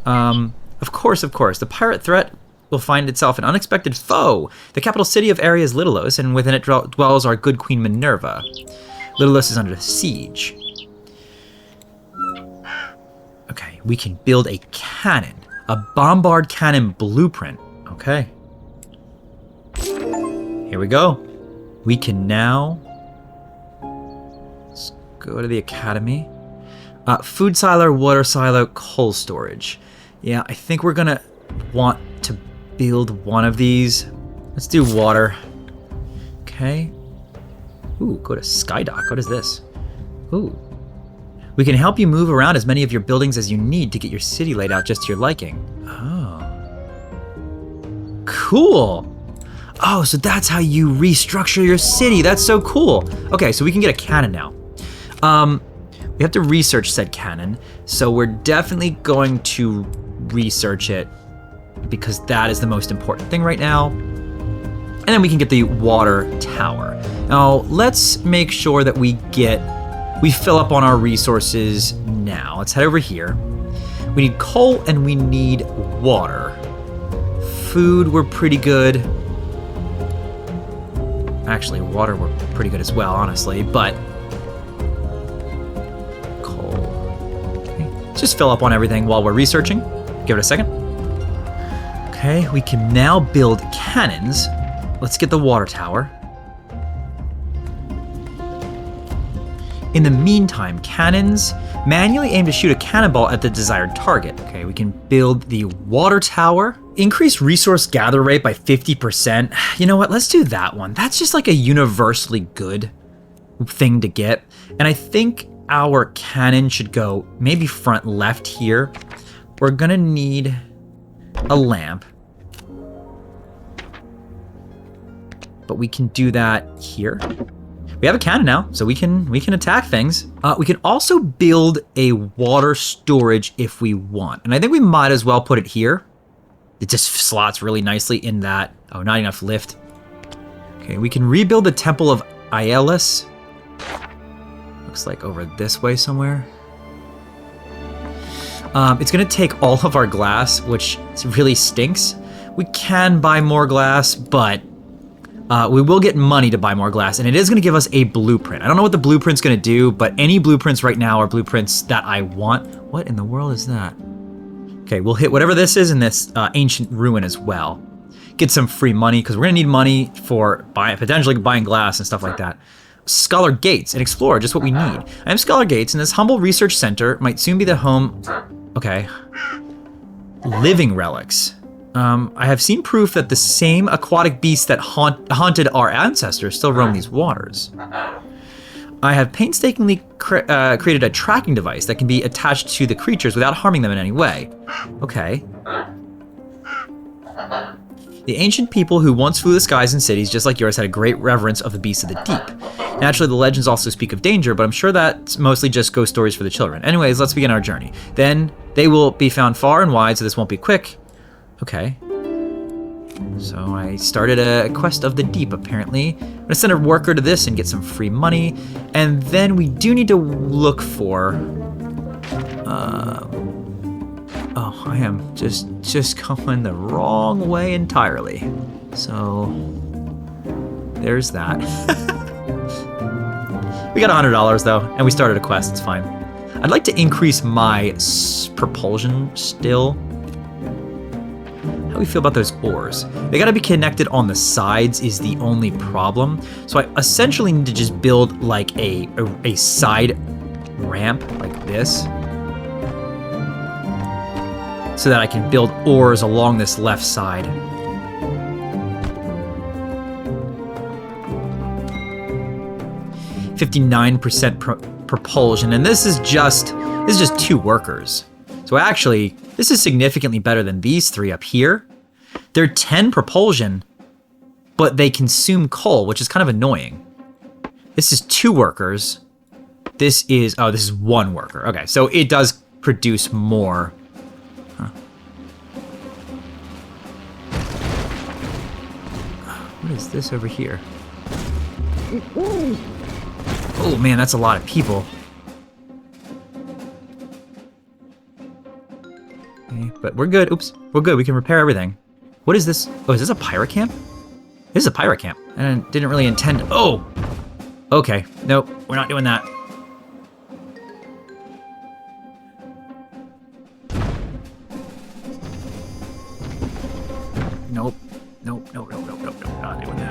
Of course. The pirate threat will find itself an unexpected foe. The capital city of area is Littleos, and within it dwells our good Queen Minerva. Littleos is under siege. Okay, we can build a cannon. A bombard cannon blueprint. Okay. Here we go. We can now... Let's go to the academy. Food silo, water silo, coal storage. Yeah, I think we're gonna want to build one of these. Let's do water. Okay. Ooh, go to Skydock. What is this? Ooh. We can help you move around as many of your buildings as you need to get your city laid out just to your liking. Oh. Cool. Oh, so that's how you restructure your city. That's so cool. Okay, so we can get a cannon now. We have to research said cannon, so we're definitely going to research it because that is the most important thing right now. And then we can get the water tower. Now, let's make sure that we fill up on our resources now. Let's head over here. We need coal and we need water. Food, we're pretty good. Actually, water, we're pretty good as well, honestly, but coal. Okay. Let's just fill up on everything while we're researching. Give it a second. Okay, we can now build cannons. Let's get the water tower. In the meantime, cannons manually aim to shoot a cannonball at the desired target. Okay, we can build the water tower. Increase resource gather rate by 50%. You know what, let's do that one. That's just like a universally good thing to get. And I think our cannon should go maybe front left here. We're gonna need a lamp. But we can do that here. We have a cannon now, so we can attack things. We can also build a water storage if we want. And I think we might as well put it here. It just slots really nicely in that. Oh, not enough lift. Okay, we can rebuild the Temple of Aeolus. Looks like over this way somewhere. It's gonna take all of our glass, which really stinks. We can buy more glass, but we will get money to buy more glass, and it is going to give us a blueprint. I don't know what the blueprint's going to do, but any blueprints right now are blueprints that I want. What in the world is that? Okay, we'll hit whatever this is in this ancient ruin as well. Get some free money, because we're going to need money for potentially buying glass and stuff like that. Scholar Gates, an explorer, just what we need. I am Scholar Gates, and this humble research center might soon be the home... Okay. Living relics. I have seen proof that the same aquatic beasts that haunted our ancestors still roam these waters. I have painstakingly created a tracking device that can be attached to the creatures without harming them in any way. Okay. The ancient people who once flew the skies in cities just like yours had a great reverence of the beasts of the deep. Naturally, the legends also speak of danger, but I'm sure that's mostly just ghost stories for the children. Anyways, let's begin our journey. Then, they will be found far and wide, so this won't be quick. Okay. So I started a quest of the deep, apparently. I'm gonna send a worker to this and get some free money. And then we do need to look for... oh, I am just going the wrong way entirely. So, there's that. We got $100 though, and we started a quest, it's fine. I'd like to increase my propulsion still. How do we feel about those oars? They gotta be connected on the sides is the only problem. So I essentially need to just build like a side ramp like this, so that I can build oars along this left side. (59% propulsion, and this is just 2 workers. So actually, this is significantly better than these 3 up here. They're 10 propulsion, but they consume coal, which is kind of annoying. This is 2 workers. This is 1 worker. Okay, so it does produce more. Huh. What is this over here? Oh man, that's a lot of people. Okay, but we're good. Oops, we're good. We can repair everything. What is this? Oh, is this a pirate camp? This is a pirate camp. And I didn't really intend. Oh! Okay, nope, we're not doing that. Nope, nope, nope, nope, nope, nope, nope, not doing that.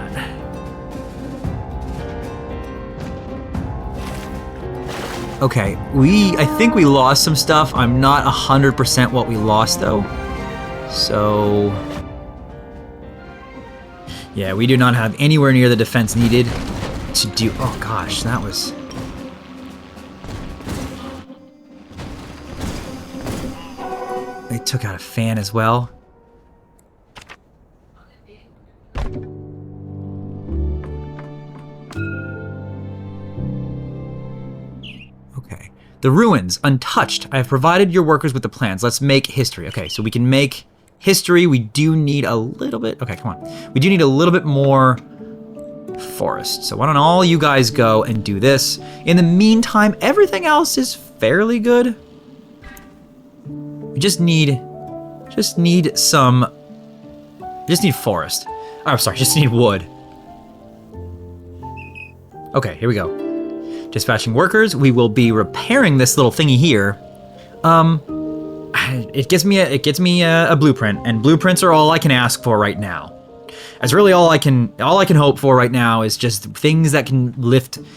Okay, I think we lost some stuff. I'm not 100% what we lost though. So, yeah, we do not have anywhere near the defense needed to do, oh gosh, that was. They took out a fan as well. Okay. The ruins, untouched. I have provided your workers with the plans. Let's make history. Okay, so we can make history. We do need a little bit. Okay, come on. We do need a little bit more forest. So why don't all you guys go and do this. In the meantime, everything else is fairly good. We just need forest. Oh, I'm sorry, just need wood. Okay, here we go. Dispatching workers. We will be repairing this little thingy here. It gets me a blueprint, and blueprints are all I can ask for right now. That's really all I can hope for right now is just things that can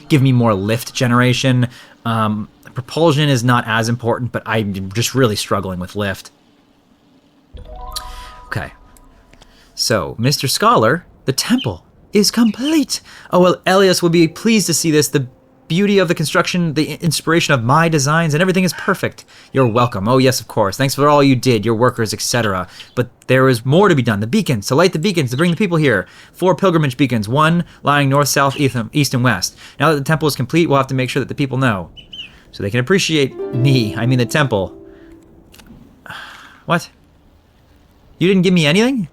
give me more lift generation. Propulsion is not as important, but I'm just really struggling with lift. Okay. So, Mr. Scholar, the temple is complete. Oh, well, Elias will be pleased to see this. The beauty of the construction, the inspiration of my designs, and everything is perfect. You're welcome. Oh, yes, of course. Thanks for all you did, your workers, etc. But there is more to be done. The beacons, to light the beacons, to bring the people here. 4 pilgrimage beacons, 1 lying north, south, east, and west. Now that the temple is complete, we'll have to make sure that the people know. So they can appreciate me. I mean the temple. What? You didn't give me anything?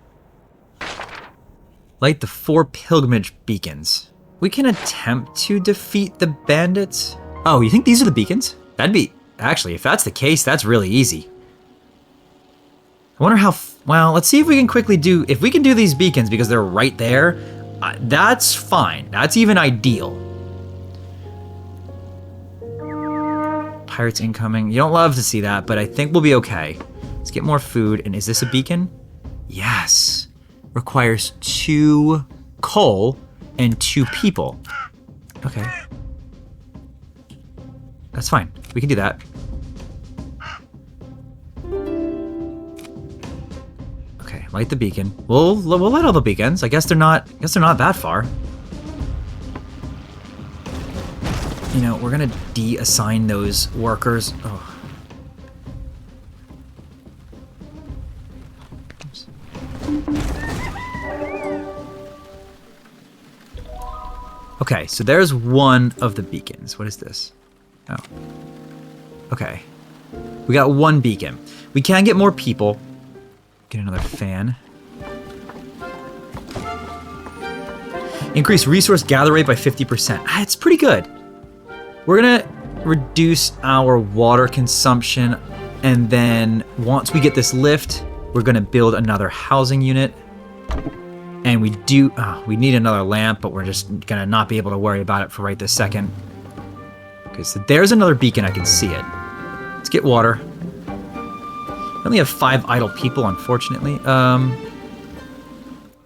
Light the 4 pilgrimage beacons. We can attempt to defeat the bandits. Oh, you think these are the beacons? That'd be... Actually, if that's the case, that's really easy. I wonder how... Well, let's see if we can quickly do... If we can do these beacons because they're right there, that's fine. That's even ideal. Pirates incoming. You don't love to see that, but I think we'll be okay. Let's get more food. And is this a beacon? Yes. Requires 2 coal and 2 people. Okay. That's fine. We can do that. Okay, light the beacon. We'll light all the beacons. I guess they're not that far. You know, we're gonna de-assign those workers. Oh. Oops. Okay, so there's one of the beacons. What is this? Oh. Okay. We got 1 beacon. We can get more people. Get another fan. Increase resource gather rate by 50%. It's pretty good. We're gonna reduce our water consumption, and then once we get this lift, we're gonna build another housing unit. And we need another lamp, but we're just gonna not be able to worry about it for right this second. Okay, so there's another beacon, I can see it. Let's get water. I only have 5 idle people, unfortunately.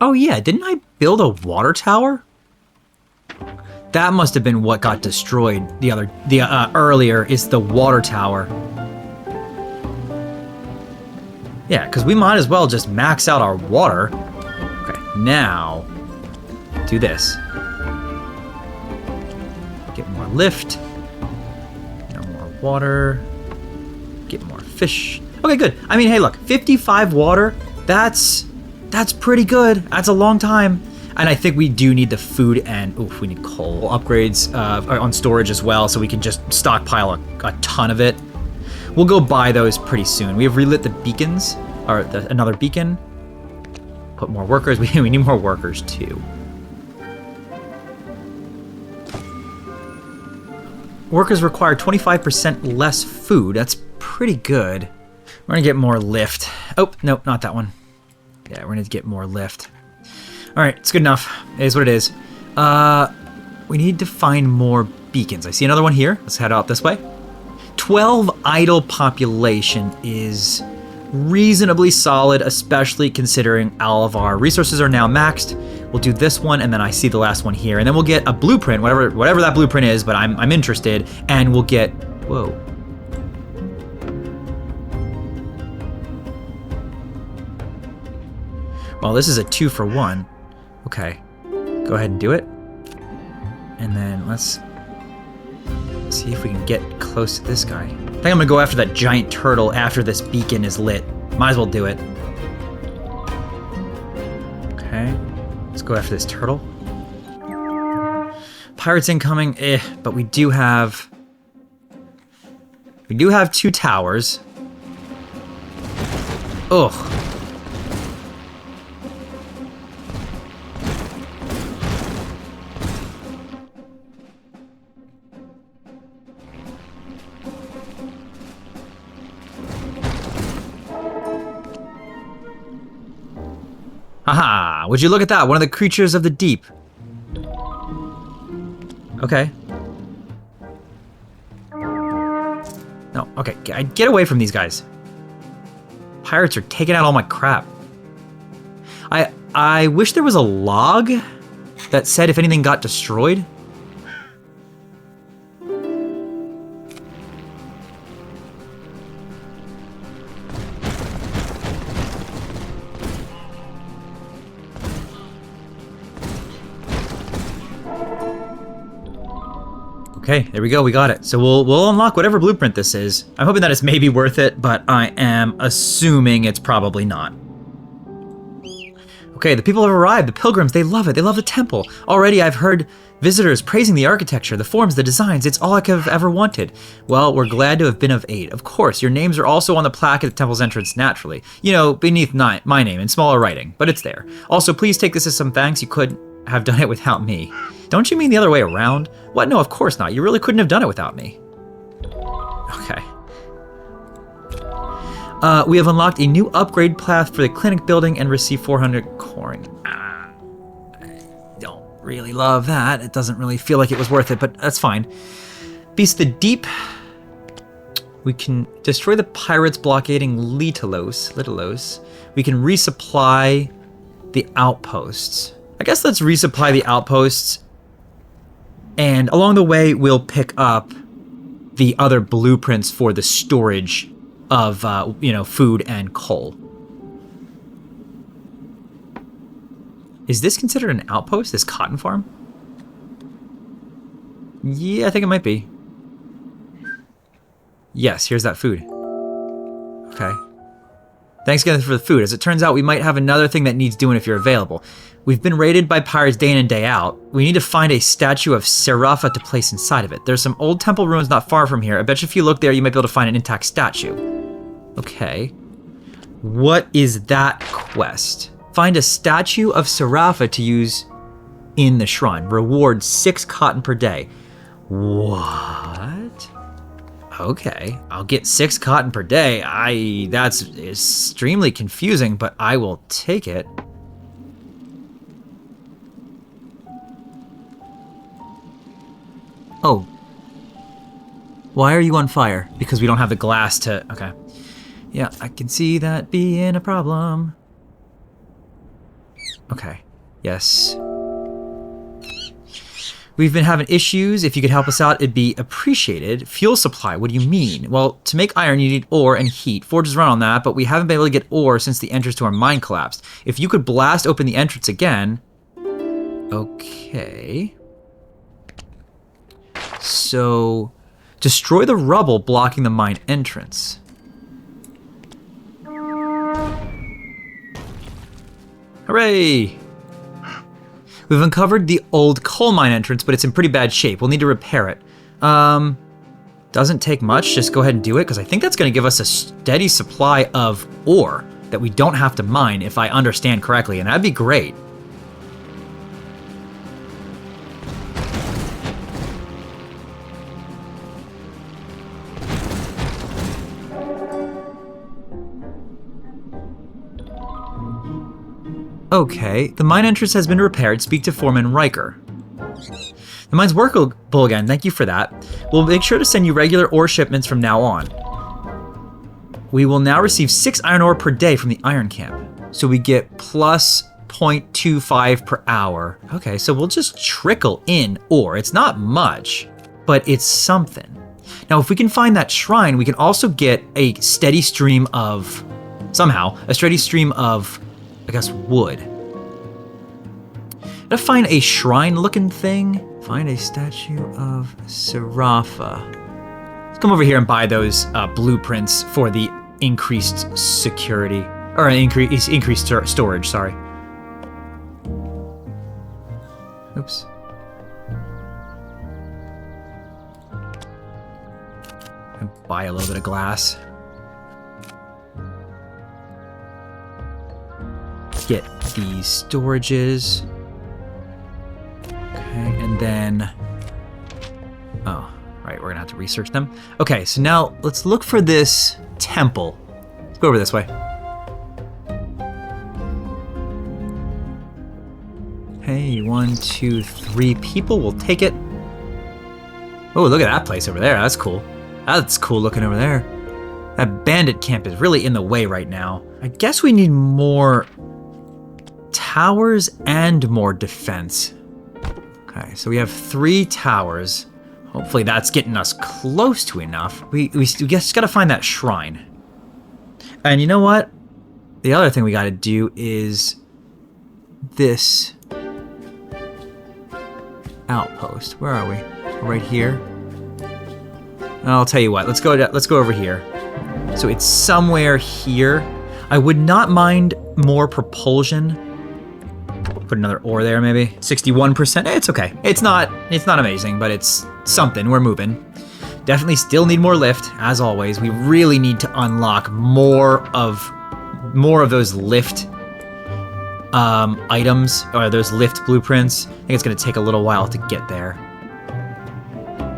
Oh yeah, didn't I build a water tower? That must have been what got destroyed earlier, is the water tower. Yeah, because we might as well just max out our water. Okay, now, do this. Get more lift. No more water. Get more fish. Okay, good. I mean, hey, look, 55 water, that's pretty good. That's a long time. And I think we do need the food and, we need coal upgrades on storage as well, so we can just stockpile a ton of it. We'll go buy those pretty soon. We have relit the beacons, or another beacon. Put more workers. We need more workers too. Workers require 25% less food. That's pretty good. We're gonna get more lift. Oh, nope, not that one. Yeah, we're gonna get more lift. All right, it's good enough. It is what it is. We need to find more beacons. I see another one here. Let's head out this way. 12 idle population is reasonably solid, especially considering all of our resources are now maxed. We'll do this one, and then I see the last one here, and then we'll get a blueprint, whatever that blueprint is. But I'm interested, and we'll get. Whoa. Well, this is a 2-for-1. Okay, go ahead and do it. And then let's see if we can get close to this guy. I think I'm gonna go after that giant turtle after this beacon is lit. Might as well do it. Okay, let's go after this turtle. Pirates incoming, but we do have 2 towers. Ugh. Haha, would you look at that? One of the creatures of the deep. Okay. No, okay, get away from these guys. Pirates are taking out all my crap. I wish there was a log that said if anything got destroyed. Okay, there we go, we got it. So we'll unlock whatever blueprint this is. I'm hoping that it's maybe worth it, but I am assuming it's probably not. Okay, the people have arrived, the pilgrims, they love it, they love the temple. Already I've heard visitors praising the architecture, the forms, the designs, it's all I could have ever wanted. Well, we're glad to have been of aid. Of course, your names are also on the plaque at the temple's entrance naturally. You know, beneath my name in smaller writing, but it's there. Also, please take this as some thanks, you couldn't have done it without me. Don't you mean the other way around? What? No, of course not. You really couldn't have done it without me. Okay. We have unlocked a new upgrade path for the clinic building and received 400 coin. I don't really love that. It doesn't really feel like it was worth it, but that's fine. Beast of the Deep. We can destroy the pirates blockading Litalos. We can resupply the outposts. I guess let's resupply the outposts. And along the way, we'll pick up the other blueprints for the storage of, food and coal. Is this considered an outpost, this cotton farm? Yeah, I think it might be. Yes, here's that food. Okay. Thanks again for the food. As it turns out, we might have another thing that needs doing if you're available. We've been raided by pirates day in and day out. We need to find a statue of Serapha to place inside of it. There's some old temple ruins not far from here. I bet you if you look there, you might be able to find an intact statue. Okay. What is that quest? Find a statue of Serapha to use in the shrine. Reward 6 cotton per day. What? Okay, I'll get 6 cotton per day. That's extremely confusing, but I will take it. Oh. Why are you on fire? Because we don't have the glass to... Okay. Yeah, I can see that being a problem. Okay. Yes. We've been having issues. If you could help us out, it'd be appreciated. Fuel supply, what do you mean? Well, to make iron, you need ore and heat. Forges run on that, but we haven't been able to get ore since the entrance to our mine collapsed. If you could blast open the entrance again... Okay. So... Destroy the rubble blocking the mine entrance. Hooray! We've uncovered the old coal mine entrance, but it's in pretty bad shape. We'll need to repair it. Doesn't take much. Just go ahead and do it, because I think that's going to give us a steady supply of ore that we don't have to mine, if I understand correctly, and that'd be great. Okay, the mine entrance has been repaired. Speak to Foreman Riker. The mine's workable again. Thank you for that. We'll make sure to send you regular ore shipments from now on. We will now receive 6 iron ore per day from the iron camp. So we get plus 0.25 per hour. Okay, so we'll just trickle in ore. It's not much, but it's something. Now, if we can find that shrine, we can also get a steady stream of... Somehow, a steady stream of... I guess wood. Gotta find a shrine-looking thing. Find a statue of Serafa. Let's come over here and buy those blueprints for the increased security, or increased storage. Sorry. Oops. And buy a little bit of glass. Get these storages. Okay, and then... Oh, right, we're gonna have to research them. Okay, so now let's look for this temple. Let's go over this way. Hey, 1, 2, 3 people. We'll take it. Oh, look at that place over there. That's cool. That's cool looking over there. That bandit camp is really in the way right now. I guess we need more... towers and more defense. Okay, so we have 3 towers. Hopefully that's getting us close to enough. We just gotta find that shrine. And you know what? The other thing we gotta do is this outpost. Where are we? We're right here. I'll tell you what. Let's go over here. So it's somewhere here. I would not mind more propulsion. Put another ore there, maybe. 61%. It's okay. It's not amazing, but it's something. We're moving. Definitely still need more lift, as always. We really need to unlock more of those lift items, or those lift blueprints. I think it's gonna take a little while to get there.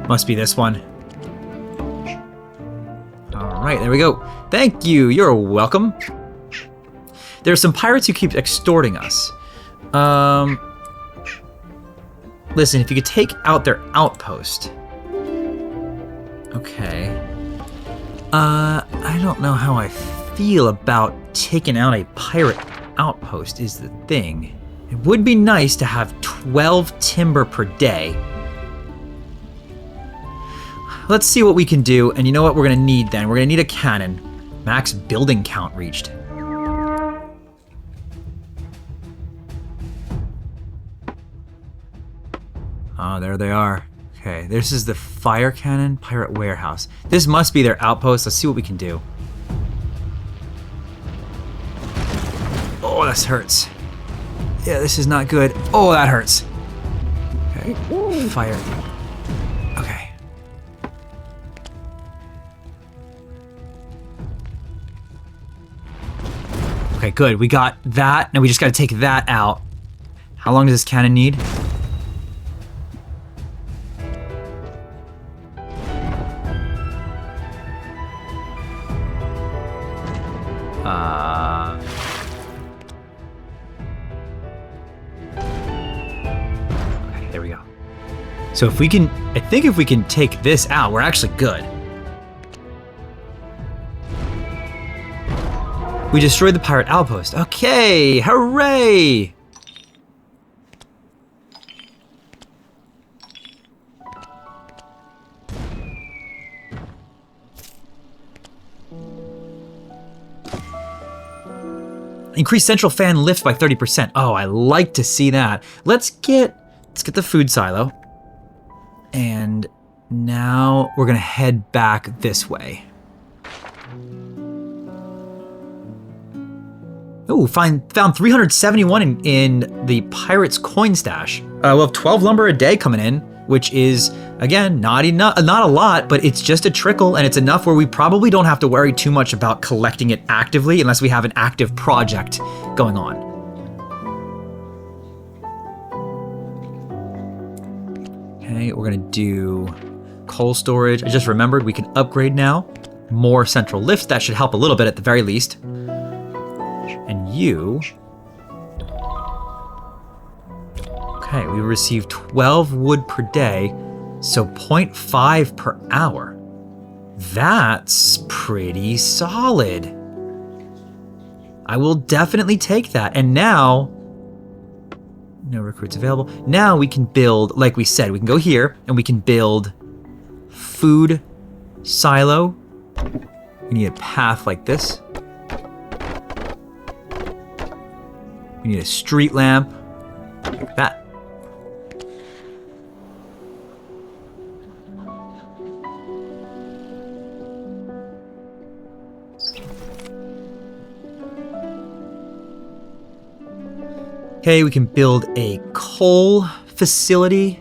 Must be this one. All right, there we go. Thank you. You're welcome. There are some pirates who keep extorting us. Listen, if you could take out their outpost. Okay. I don't know how I feel about taking out a pirate outpost is the thing. It would be nice to have 12 timber per day. Let's see what we can do, and you know what we're gonna need then? We're gonna need a cannon. Max building count reached. Oh, there they are. Okay, this is the fire cannon pirate warehouse. This must be their outpost. Let's see what we can do. Oh, this hurts. Yeah, this is not good. Oh, that hurts. Okay, fire. Okay. Okay, good. We got that. Now we just got to take that out. How long does this cannon need? Okay, there we go. So if we can, I think if we can take this out, we're actually good. We destroyed the pirate outpost. Okay, hooray! Increase central fan lift by 30%. Oh, I like to see that. Let's get the food silo. And now we're gonna head back this way. Oh, found 371 in the pirate's coin stash. We'll have 12 lumber a day coming in, which is, again, not a lot, but it's just a trickle, and it's enough where we probably don't have to worry too much about collecting it actively unless we have an active project going on. Okay, we're gonna do coal storage. I just remembered we can upgrade now. More central lifts, that should help a little bit at the very least. And you... Okay, we receive 12 wood per day, so 0.5 per hour. That's pretty solid. I will definitely take that. And now, no recruits available. Now we can build, like we said, we can go here and we can build food silo. We need a path like this. We need a street lamp. Like that. Okay, we can build a coal facility.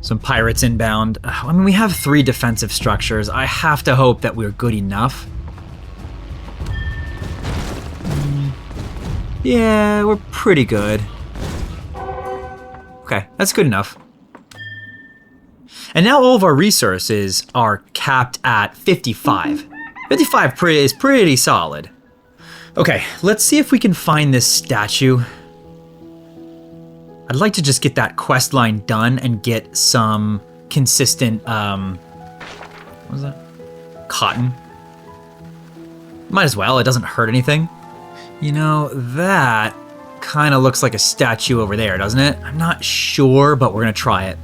Some pirates inbound. I mean, we have 3 defensive structures. I have to hope that we're good enough. Yeah, we're pretty good. Okay, that's good enough. And now all of our resources are capped at 55. 55 is pretty solid. Okay, let's see if we can find this statue. I'd like to just get that quest line done and get some consistent, what was that? Cotton. Might as well, it doesn't hurt anything. You know, that kind of looks like a statue over there, doesn't it? I'm not sure, but we're gonna try it.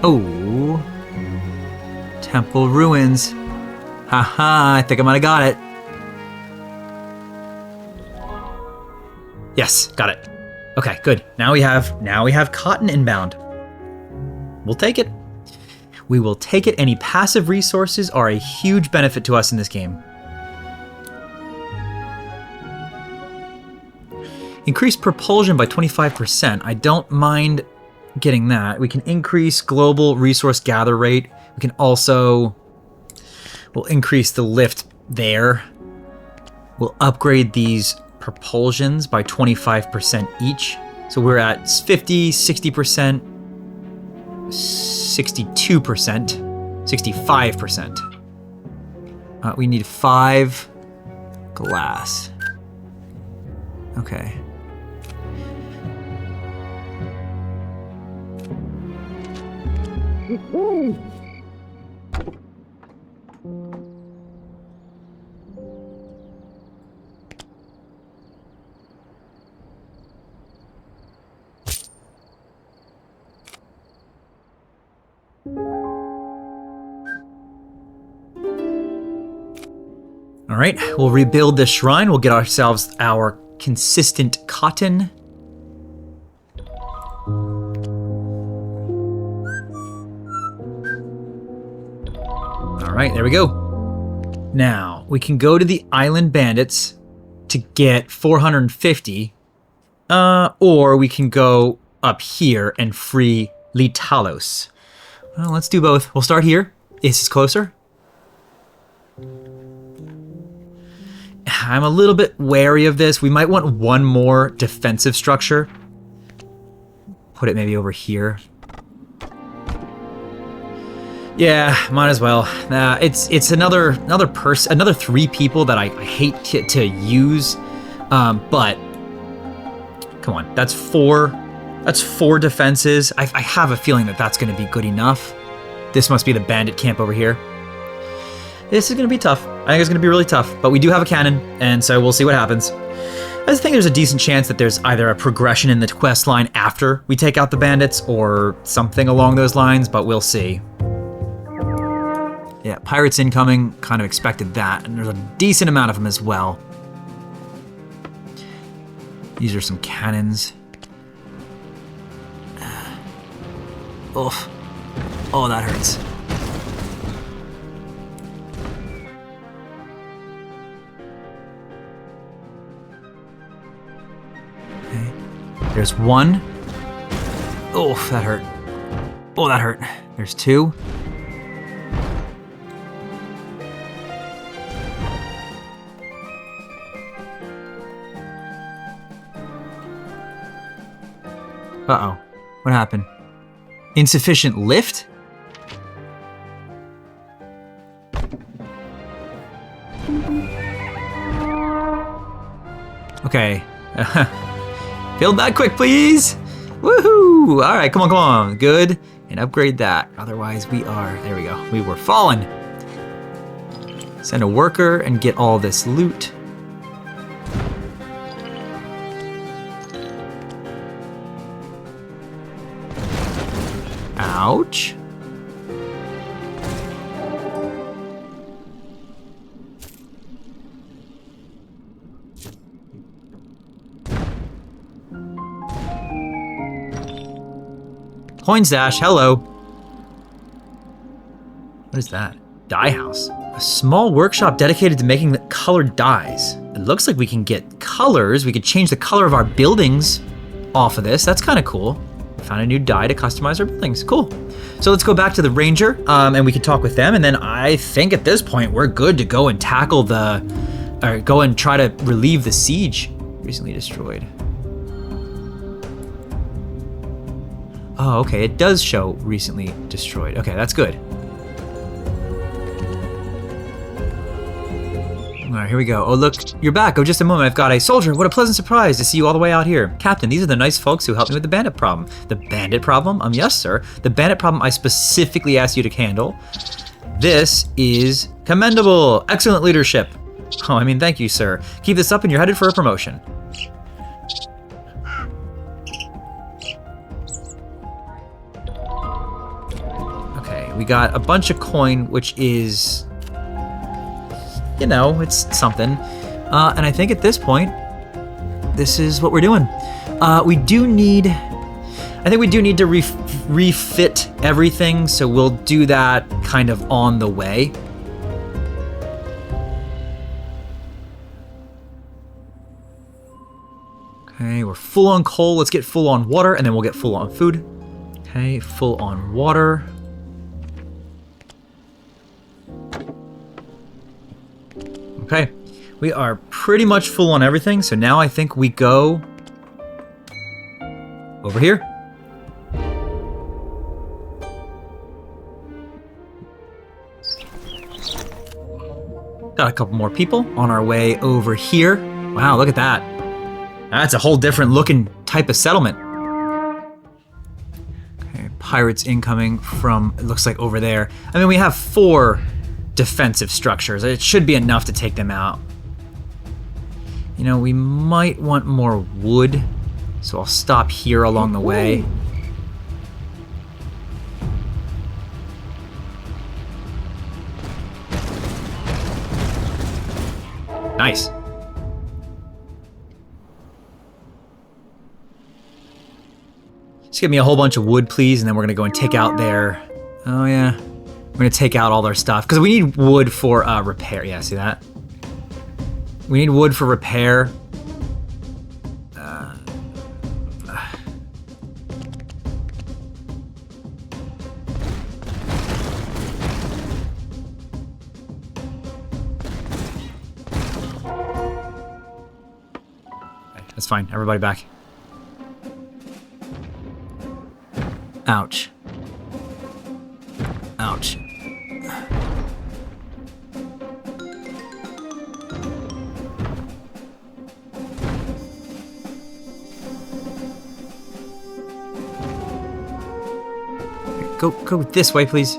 Oh. Temple ruins. Haha, I think I might have got it. Yes, got it. Okay, good. Now we have cotton inbound. We'll take it. We will take it. Any passive resources are a huge benefit to us in this game. Increase propulsion by 25%. I don't mind getting that. We can increase global resource gather rate. We can also... We'll increase the lift there. We'll upgrade these propulsions by 25% each. So we're at 50, 60%, 62%, 65%. We need 5 glass. Okay. All right, we'll rebuild this shrine. We'll get ourselves our consistent cotton. All right, there we go. Now, we can go to the Island Bandits to get 450, or we can go up here and free Litalos. Well, let's do both. We'll start here. Is this closer? I'm a little bit wary of this. We might want one more defensive structure. Put it maybe over here. Yeah, might as well. It's another 3 people that I hate to use. But come on, that's 4. That's 4 defenses. I have a feeling that that's going to be good enough. This must be the bandit camp over here. This is going to be tough. I think it's going to be really tough. But we do have a cannon, and so we'll see what happens. I just think there's a decent chance that there's either a progression in the quest line after we take out the bandits or something along those lines, but we'll see. Yeah, pirates incoming. Kind of expected that, and there's a decent amount of them as well. These are some cannons. Oof. Oh, that hurts. Okay. There's 1. Oof, that hurt. Oh, that hurt. There's 2. Uh-oh. What happened? Insufficient lift? Okay. Build that quick, please! Woohoo! Alright, come on. Good. And upgrade that. Otherwise, there we go. We were falling. Send a worker and get all this loot. Ouch. Coin stash, hello. What is that? Dye house. A small workshop dedicated to making colored dyes. It looks like we can get colors. We could change the color of our buildings off of this. That's kind of cool. Found a new dye to customize our buildings. Cool. So let's go back to the ranger, and we can talk with them. And then I think at this point we're good to go and tackle go and try to relieve the siege recently destroyed. Oh, okay. It does show recently destroyed. Okay, that's good. All right, here we go. Oh, look, you're back. Oh, just a moment. I've got a soldier. What a pleasant surprise to see you all the way out here. Captain, these are the nice folks who helped me with the bandit problem. The bandit problem? Yes, sir. The bandit problem I specifically asked you to handle. This is commendable. Excellent leadership. Oh, I mean, thank you, sir. Keep this up and you're headed for a promotion. Okay, we got a bunch of coin, which is... you know, it's something. And I think at this point, this is what we're doing. I think we do need to refit everything, so we'll do that kind of on the way. Okay, we're full on coal. Let's get full on water, and then we'll get full on food. Okay, full on water. Okay, we are pretty much full on everything, so now I think we go over here. Got a couple more people on our way over here. Wow, look at that. That's a whole different looking type of settlement. Okay, pirates incoming from, it looks like over there. I mean, we have 4 defensive structures. It should be enough to take them out. You know, we might want more wood, so I'll stop here along the way. Nice. Just give me a whole bunch of wood, please, and then we're gonna go and take out their... Oh yeah. We're gonna take out all their stuff because we need wood for repair. Yeah, see that? We need wood for repair. That's fine. Everybody back. Ouch. Ouch. Go this way, please.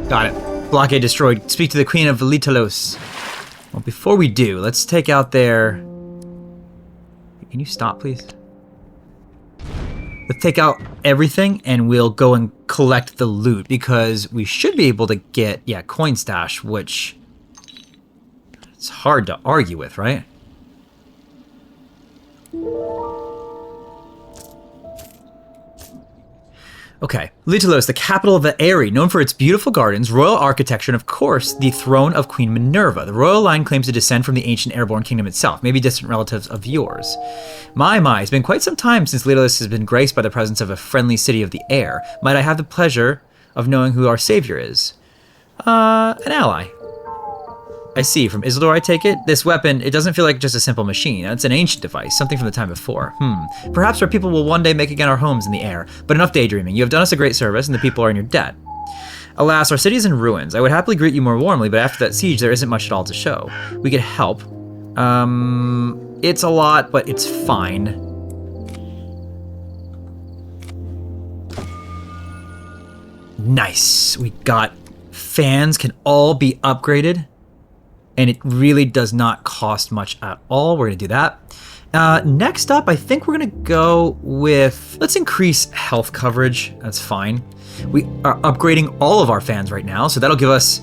Got it. Blockade destroyed. Speak to the Queen of Litalos. Well, before we do, let's take out their... Can you stop, please? Let's take out everything, and we'll go and collect the loot, because we should be able to get, yeah, coin stash, which it's hard to argue with, right? Okay, Litalos, the capital of the Aerie, known for its beautiful gardens, royal architecture, and of course, the throne of Queen Minerva. The royal line claims to descend from the ancient airborne kingdom itself, maybe distant relatives of yours. My, it's been quite some time since Litalos has been graced by the presence of a friendly city of the air. Might I have the pleasure of knowing who our savior is? An ally. I see. From Isildur, I take it? This weapon, it doesn't feel like just a simple machine. It's an ancient device, something from the time before. Perhaps our people will one day make again our homes in the air. But enough daydreaming. You have done us a great service, and the people are in your debt. Alas, our city is in ruins. I would happily greet you more warmly, but after that siege, there isn't much at all to show. We could help. It's a lot, but it's fine. Nice. We got fans, can all be upgraded. And it really does not cost much at all. We're going to do that. Next up, I think we're going to go with... Let's increase health coverage. That's fine. We are upgrading all of our fans right now, so that'll give us...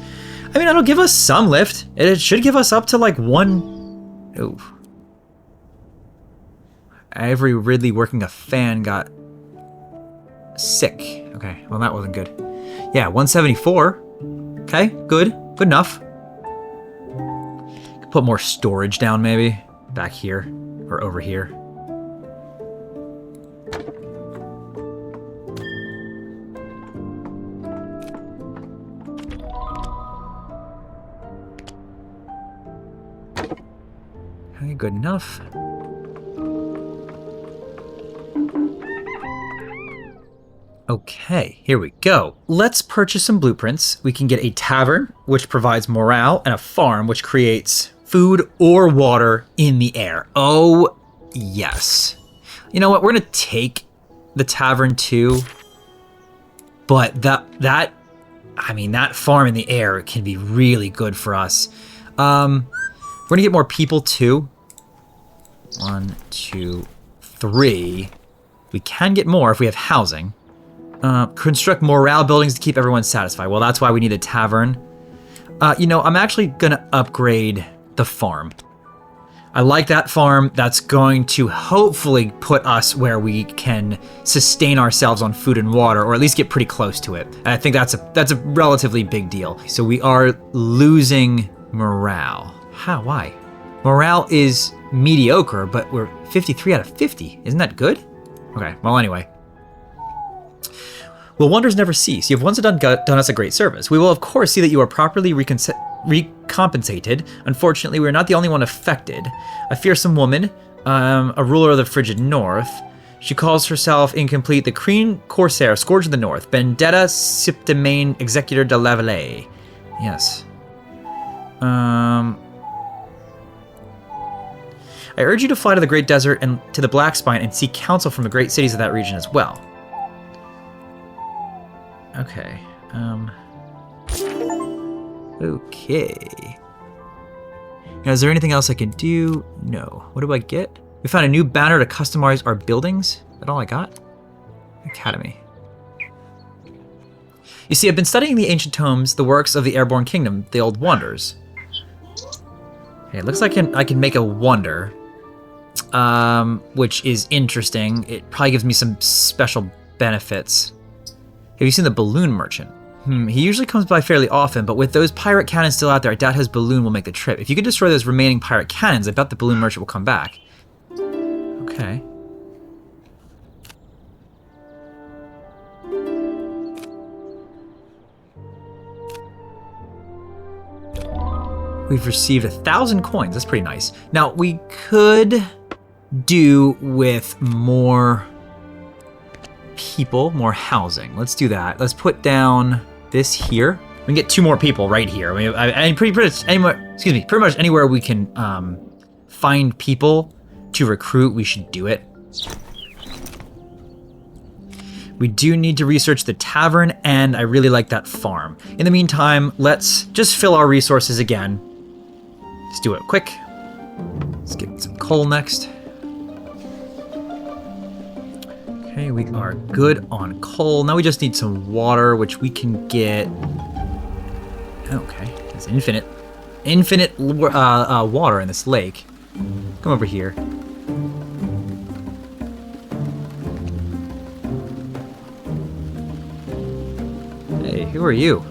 I mean, that'll give us some lift. It should give us up to like 1... Ooh. Every Ridley working a fan got sick. Okay, well, that wasn't good. Yeah, 174. Okay, good. Good enough. Put more storage down, maybe. Back here. Or over here. Okay, good enough. Okay, here we go. Let's purchase some blueprints. We can get a tavern, which provides morale, and a farm, which creates food or water in the air. Oh, yes. You know what? We're going to take the tavern too. But that farm in the air can be really good for us. We're going to get more people too. 1, 2, 3. We can get more if we have housing. Construct morale buildings to keep everyone satisfied. Well, that's why we need a tavern. I'm actually going to upgrade the farm. I like that farm. That's going to hopefully put us where we can sustain ourselves on food and water, or at least get pretty close to it. And I think that's a relatively big deal. So we are losing morale. How? Why? Morale is mediocre, but we're 53 out of 50. Isn't that good? Okay, well, anyway. Well, wonders never cease. You have once done us a great service. We will, of course, see that you are properly recompensated. Unfortunately, we are not the only one affected. A fearsome woman, a ruler of the frigid north. She calls herself incomplete the Queen Corsair, Scourge of the North, Vendetta Septimaine Executor de la Vallée. Yes. I urge you to fly to the Great Desert and to the Black Spine and seek counsel from the great cities of that region as well. Okay. Okay. Now, is there anything else I can do? No. What do I get? We found a new banner to customize our buildings. Is that all I got? Academy. You see, I've been studying the ancient tomes, the works of the airborne kingdom, the old wonders. Okay, it looks like I can make a wonder, which is interesting. It probably gives me some special benefits. Have you seen the balloon merchant? He usually comes by fairly often, but with those pirate cannons still out there, I doubt his balloon will make the trip. If you could destroy those remaining pirate cannons, I bet the balloon merchant will come back. Okay. We've received 1,000 coins. That's pretty nice. Now, we could do with more people, more housing. Let's do that. Let's put down this here. We can get 2 more people right here. I mean, pretty much anywhere. Excuse me. Pretty much anywhere we can find people to recruit, we should do it. We do need to research the tavern, and I really like that farm. In the meantime, let's just fill our resources again. Let's do it quick. Let's get some coal next. Okay, we are good on coal. Now we just need some water, which we can get. Okay, there's infinite water in this lake. Come over here. Hey, who are you?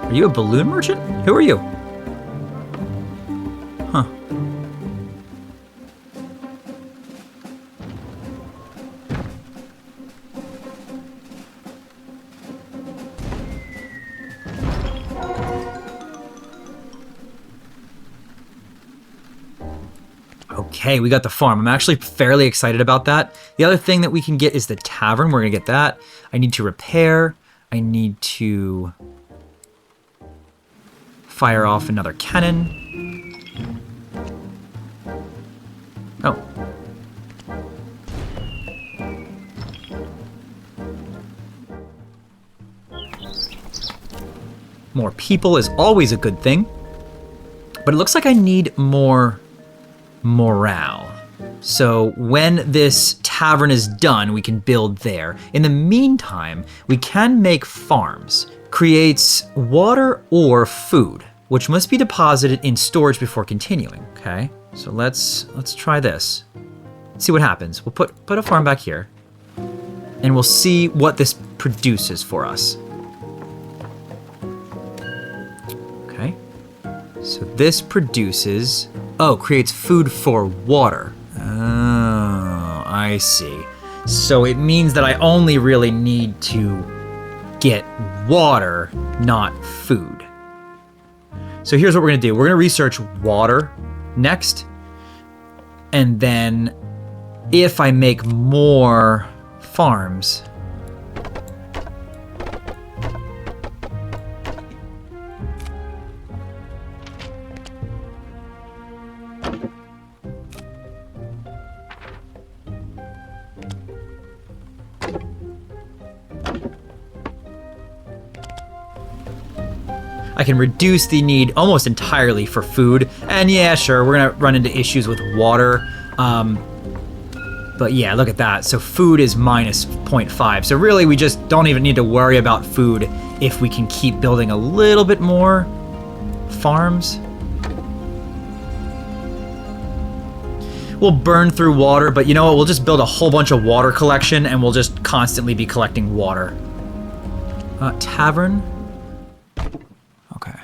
Are you a balloon merchant? Who are you? Huh. Okay, we got the farm. I'm actually fairly excited about that. The other thing that we can get is the tavern. We're gonna get that. I need to repair. I need to fire off another cannon. Oh. More people is always a good thing. But it looks like I need more morale. So when this tavern is done, we can build there. In the meantime, we can make farms. Creates water or food, which must be deposited in storage before continuing. Okay, so let's try this. See what happens. We'll put a farm back here, and we'll see what this produces for us. Okay, so this produces. Oh, creates food for water. Oh, I see. So it means that I only really need to get water, not food. So here's what we're gonna do. We're gonna research water next. And then if I make more farms, I can reduce the need almost entirely for food. And yeah, sure, we're gonna run into issues with water. But yeah, look at that. So food is minus 0.5. So really we just don't even need to worry about food if we can keep building a little bit more farms. We'll burn through water, but you know what? We'll just build a whole bunch of water collection and we'll just constantly be collecting water. Tavern. Okay.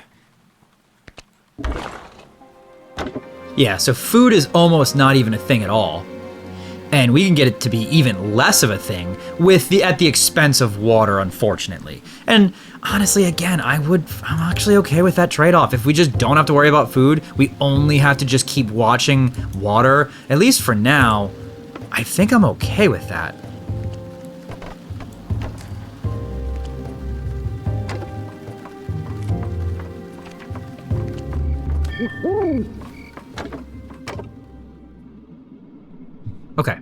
Yeah, so food is almost not even a thing at all. And we can get it to be even less of a thing at the expense of water, unfortunately. And honestly, again, I'm actually okay with that trade-off. If we just don't have to worry about food, we only have to just keep watching water. At least for now, I think I'm okay with that. Okay.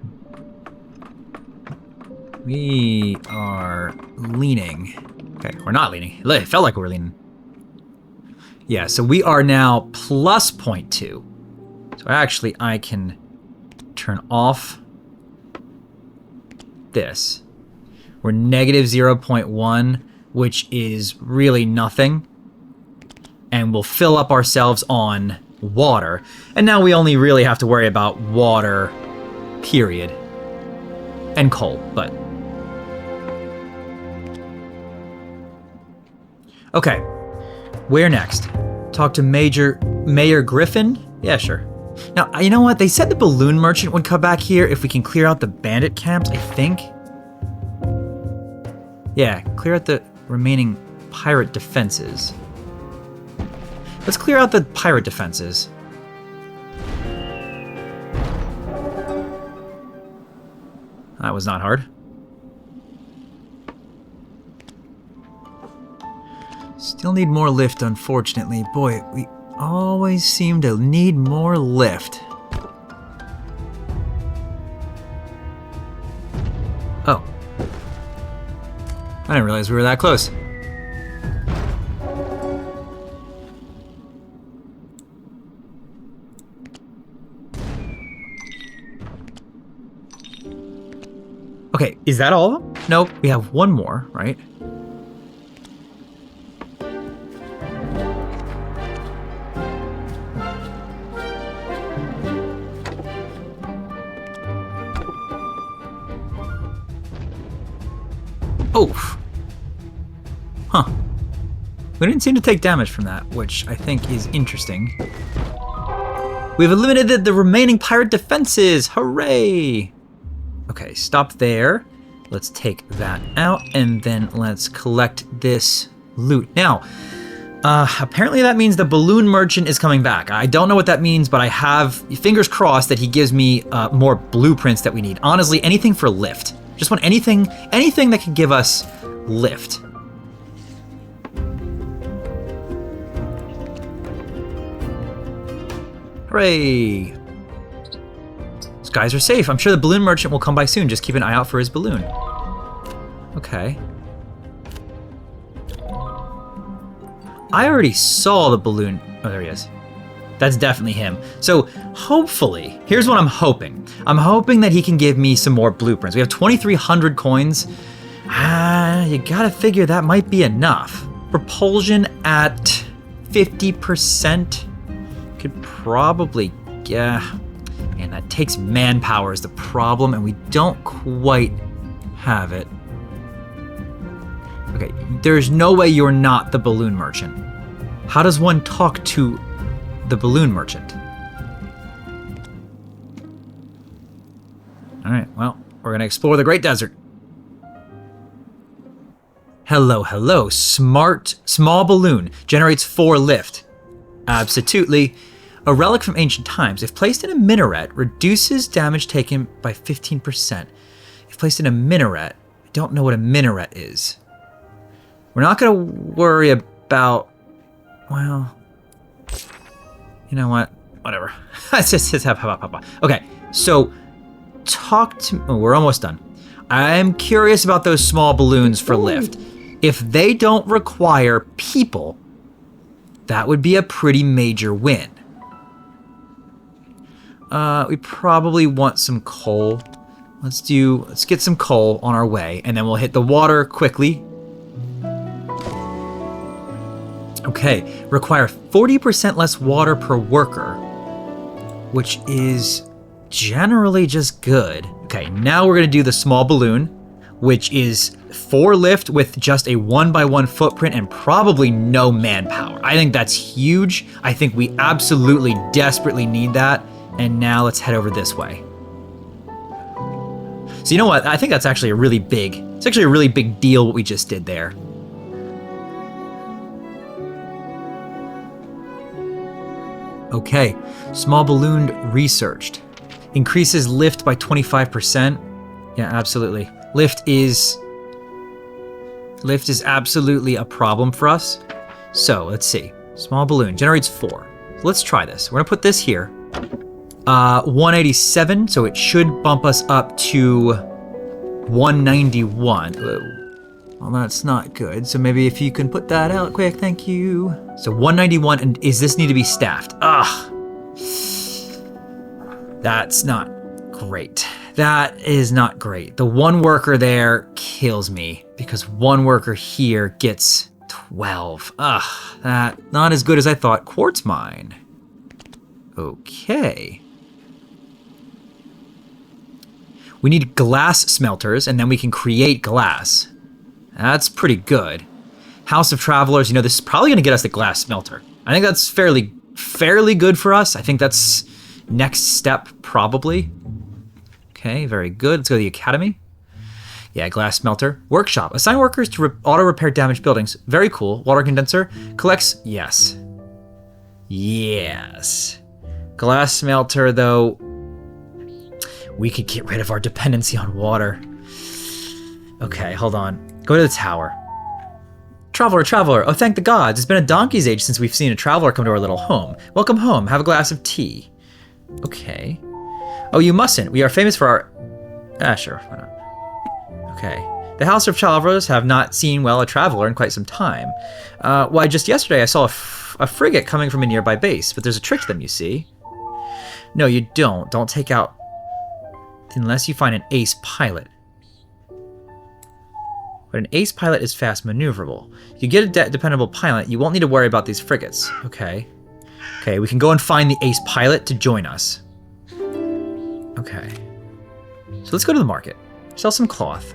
We are leaning. Okay, we're not leaning. It felt like we were leaning. Yeah, so we are now plus 0.2. So actually, I can turn off this. We're negative 0.1, which is really nothing. And we'll fill up ourselves on water. And now we only really have to worry about water, period. And coal, but... Okay. Where next? Talk to Mayor Griffin? Yeah, sure. Now, you know what? They said the balloon merchant would come back here if we can clear out the bandit camps, I think. Yeah, clear out the remaining pirate defenses. Let's clear out the pirate defenses. That was not hard. Still need more lift, unfortunately. Boy, we always seem to need more lift. Oh. I didn't realize we were that close. Okay, is that all of them? Nope, we have one more, right? Oof. Huh. We didn't seem to take damage from that, which I think is interesting. We've eliminated the remaining pirate defenses! Hooray! Okay, stop there. Let's take that out, and then let's collect this loot. Now, apparently that means the balloon merchant is coming back. I don't know what that means, but I have fingers crossed that he gives me more blueprints that we need. Honestly, anything for lift. Just want anything that can give us lift. Hooray! These guys are safe. I'm sure the balloon merchant will come by soon. Just keep an eye out for his balloon. Okay. I already saw the balloon. Oh, there he is. That's definitely him. So hopefully, here's what I'm hoping. I'm hoping that he can give me some more blueprints. We have 2,300 coins. You gotta figure that might be enough. Propulsion at 50%. Could probably, yeah. And that takes manpower is the problem, and we don't quite have it. Okay, there's no way you're not the balloon merchant. How does one talk to the balloon merchant? All right, well, we're gonna explore the Great Desert. Hello, hello, small balloon, generates 4 lift. Absolutely. A relic from ancient times. If placed in a minaret, reduces damage taken by 15%. If placed in a minaret, I don't know what a minaret is. We're not gonna worry about, well, you know what? Whatever. Okay, so talk to. Oh, we're almost done. I'm curious about those small balloons for lift. If they don't require people, that would be a pretty major win. We probably want some coal. Let's get some coal on our way, and then we'll hit the water quickly. Okay, require 40% less water per worker, which is generally just good. Okay, now we're gonna do the small balloon, which is 4 lift with just a 1x1 footprint and probably no manpower. I think that's huge. I think we absolutely desperately need that. And now let's head over this way. So you know what? I think that's actually it's actually a really big deal what we just did there. Okay, small balloon researched. Increases lift by 25%. Yeah, absolutely. Lift is absolutely a problem for us. So let's see. Small balloon generates 4. So let's try this. We're gonna put this here. 187, so it should bump us up to 191. Well, that's not good. So maybe if you can put that out quick, thank you. So 191, and does this need to be staffed? Ugh. That's not great. That is not great. The one worker there kills me because one worker here gets 12. Ugh, that not as good as I thought. Quartz mine. Okay. We need glass smelters, and then we can create glass. That's pretty good. House of Travelers, you know, this is probably going to get us the glass smelter. I think that's fairly good for us. I think that's next step, probably. Okay, very good. Let's go to the academy. Yeah, glass smelter. Workshop. Assign workers to auto repair damaged buildings. Very cool. Water condenser. Collects. Yes. Yes. Glass smelter, though. We could get rid of our dependency on water. Okay, hold on. Go to the tower. Traveler, traveler. Oh, thank the gods. It's been a donkey's age since we've seen a traveler come to our little home. Welcome home. Have a glass of tea. Okay. Oh, you mustn't. We are famous for our... Ah, sure. Why not? Okay. The House of Travelers have not seen, well, a traveler in quite some time. Why, just yesterday I saw a frigate coming from a nearby base, but there's a trick to them, you see. No, you don't. Don't take out... Unless you find an ace pilot. But an ace pilot is fast maneuverable. If you get a dependable pilot, you won't need to worry about these frigates. Okay. Okay, we can go and find the ace pilot to join us. Okay. So let's go to the market. Sell some cloth.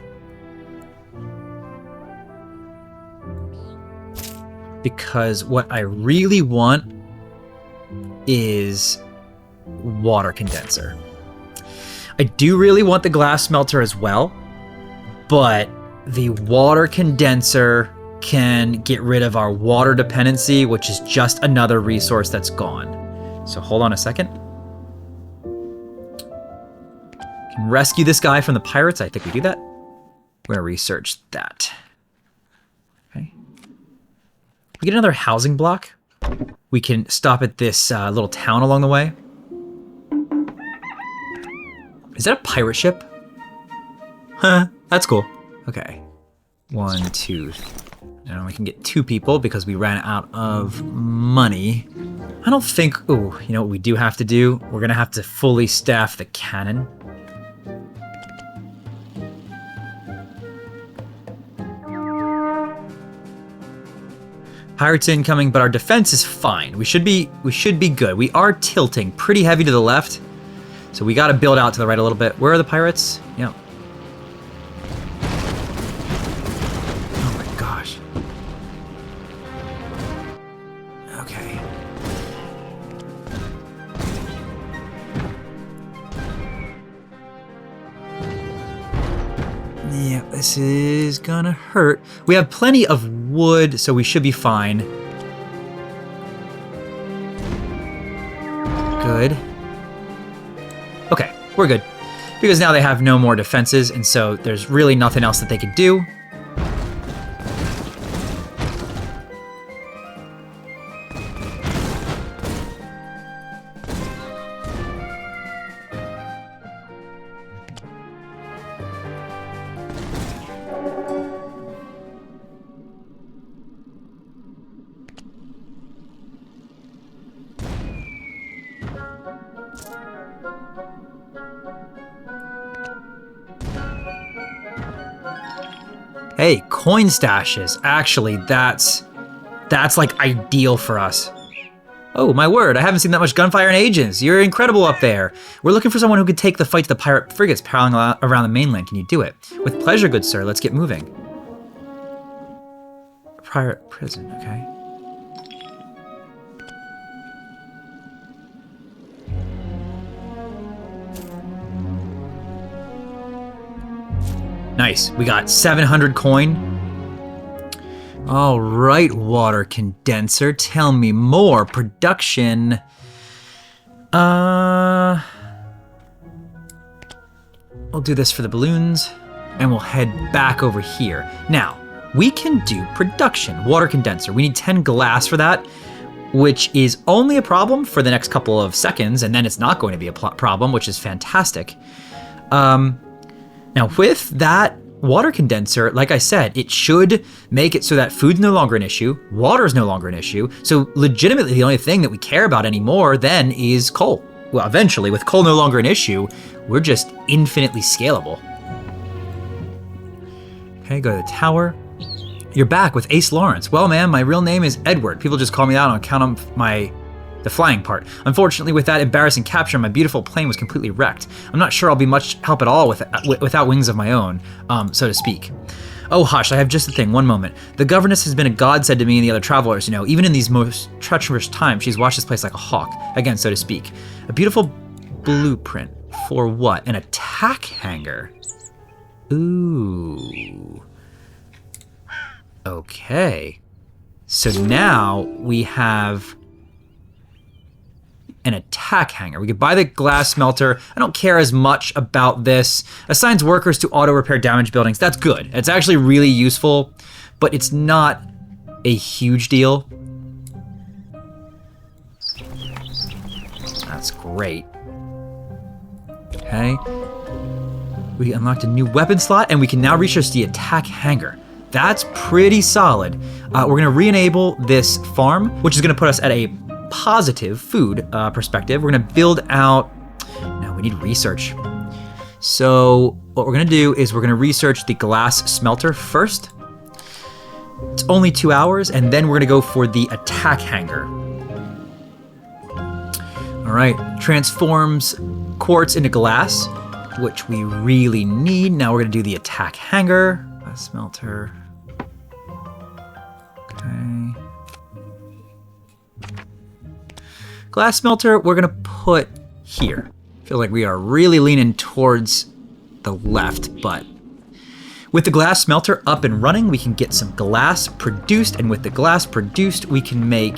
Because what I really want is water condenser. I do really want the glass smelter as well, but the water condenser can get rid of our water dependency, which is just another resource that's gone. So hold on a second. Can rescue this guy from the pirates. I think we do that. We're gonna research that. Okay. We get another housing block. We can stop at this little town along the way. Is that a pirate ship? Huh, that's cool. Okay. 1, 2. Now we can get 2 people because we ran out of money. I don't think... Ooh, you know what we do have to do? We're going to have to fully staff the cannon. Pirates incoming, but our defense is fine. We should be good. We are tilting pretty heavy to the left. So we got to build out to the right a little bit. Where are the pirates? Yeah. Oh my gosh. Okay. Yeah, this is gonna hurt. We have plenty of wood, so we should be fine. Good. Okay, we're good. Because now they have no more defenses, and so there's really nothing else that they could do. Hey, coin stashes. Actually, that's like ideal for us. Oh, my word, I haven't seen that much gunfire in ages. You're incredible up there. We're looking for someone who could take the fight to the pirate frigates prowling around the mainland. Can you do it? With pleasure, good sir. Let's get moving. Pirate prison, okay. Nice. We got 700 coin. All right, water condenser. Tell me more. Production. We'll do this for the balloons, and we'll head back over here. Now, we can do production. Water condenser. We need 10 glass for that, which is only a problem for the next couple of seconds, and then it's not going to be a problem, which is fantastic. Now, with that water condenser, like I said, it should make it so that food's no longer an issue, water is no longer an issue, so legitimately the only thing that we care about anymore then is coal. Well, eventually, with coal no longer an issue, we're just infinitely scalable. Okay, go to the tower. You're back with Ace Lawrence. Well, ma'am, my real name is Edward. People just call me out on account of my the flying part. Unfortunately, with that embarrassing capture, my beautiful plane was completely wrecked. I'm not sure I'll be much help at all without wings of my own, so to speak. Oh hush, I have just the thing, one moment. The governess has been a godsend to me and the other travelers, you know, even in these most treacherous times, she's watched this place like a hawk, again, so to speak. A beautiful blueprint for what? An attack hangar. Ooh. Okay. So now we have an attack hangar. We could buy the glass smelter. I don't care as much about this. Assigns workers to auto repair damaged buildings. That's good. It's actually really useful, but it's not a huge deal. That's great. Okay. We unlocked a new weapon slot, and we can now research the attack hangar. That's pretty solid. We're going to re-enable this farm, which is going to put us at a positive food perspective. We're going to build out... No, we need research. So what we're going to do is we're going to research the glass smelter first. It's only 2 hours, and then we're going to go for the attack hangar. All right, transforms quartz into glass, which we really need. Now we're going to do the attack hangar. Glass smelter. Okay. Glass smelter, we're gonna put here. Feel like we are really leaning towards the left, but with the glass smelter up and running, we can get some glass produced, and with the glass produced, we can make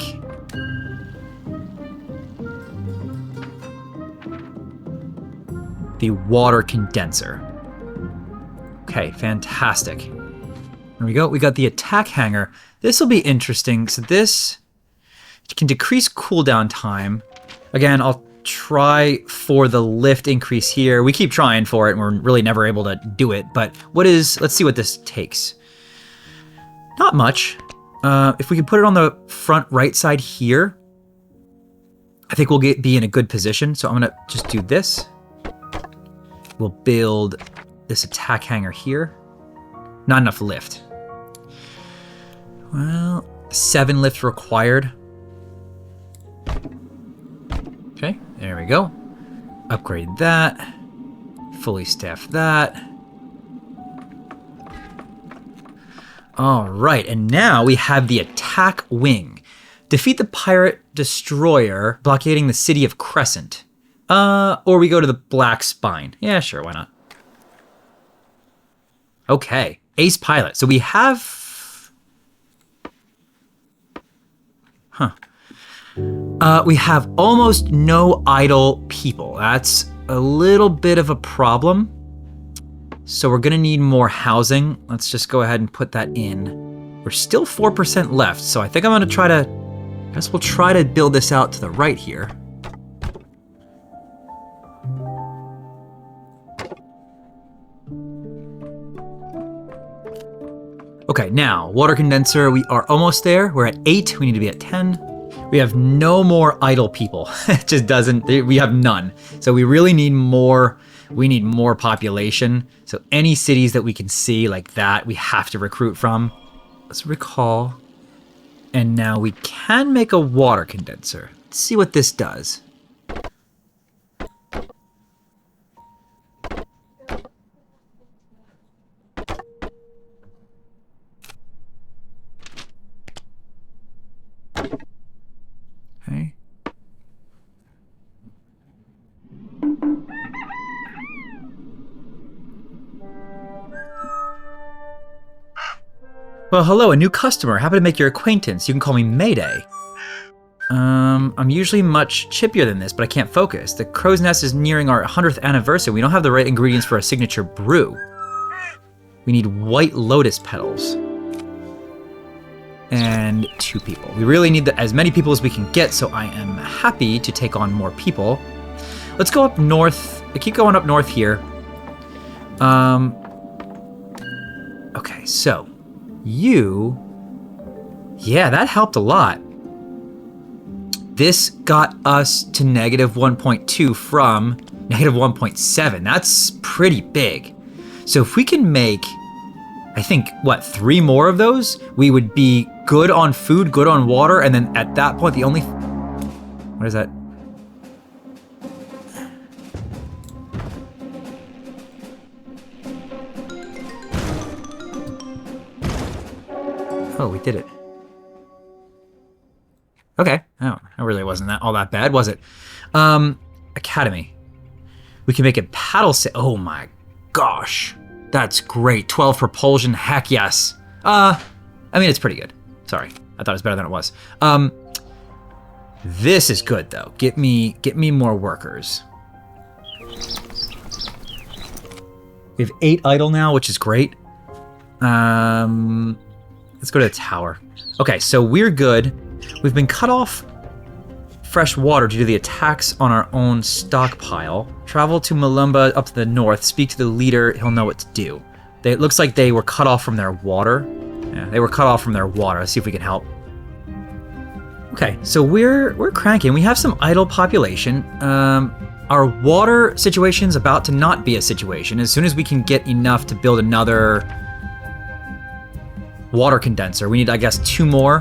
the water condenser. Okay, fantastic. There we go, we got the attack hangar. This will be interesting. So this can decrease cooldown time. Again, I'll try for the lift increase here. We keep trying for it, and we're really never able to do it. But let's see what this takes. Not much. If we can put it on the front right side here, I think we'll be in a good position. So I'm gonna just do this. We'll build this attack hangar here. Not enough lift. Well, 7 lift required. Okay, there we go. Upgrade that. Fully staff that. All right, and now we have the attack wing. Defeat the pirate destroyer blockading the city of Crescent. Or we go to the Black Spine. Yeah, sure, why not? Okay, ace pilot. So we have... we have almost no idle people. That's a little bit of a problem. So we're gonna need more housing. Let's just go ahead and put that in. We're still 4% left, so I think I'm gonna try to, I guess we'll try to build this out to the right here. Okay, now, water condenser, we are almost there. We're at 8, we need to be at 10. We have no more idle people. It just doesn't, we have none. So we really need more, we need more population. So any cities that we can see like that, we have to recruit from. Let's recall. And now we can make a water condenser. Let's see what this does. Okay. Well, hello, a new customer. Happy to make your acquaintance. You can call me Mayday. I'm usually much chippier than this, but I can't focus. The Crow's Nest is nearing our 100th anniversary. We don't have the right ingredients for a signature brew. We need white lotus petals. And 2 people. We really need as many people as we can get, so I am happy to take on more people. Let's go up north. I keep going up north here. Okay, so you... Yeah, that helped a lot. This got us to -1.2 from -1.7. That's pretty big. So if we can make, I think, what, 3 more of those, we would be good on food, good on water, and then at that point, the only... What What is that? Oh, we did it. Okay. Oh, it really wasn't all that bad, was it? Academy. We can make it paddle sail. Oh my gosh. That's great. 12 propulsion. Heck yes. I mean, it's pretty good. Sorry. I thought it was better than it was. This is good though. Get me more workers. We have 8 idle now, which is great. Let's go to the tower. Okay, so we're good. We've been cut off fresh water due to the attacks on our own stockpile. Travel to Malumba up to the north. Speak to the leader. He'll know what to do. It looks like they were cut off from their water. Yeah, they were cut off from their water. Let's see if we can help. Okay, so we're cranking. We have some idle population. Our water situation's about to not be a situation. As soon as we can get enough to build another water condenser, we need, I guess, 2 more.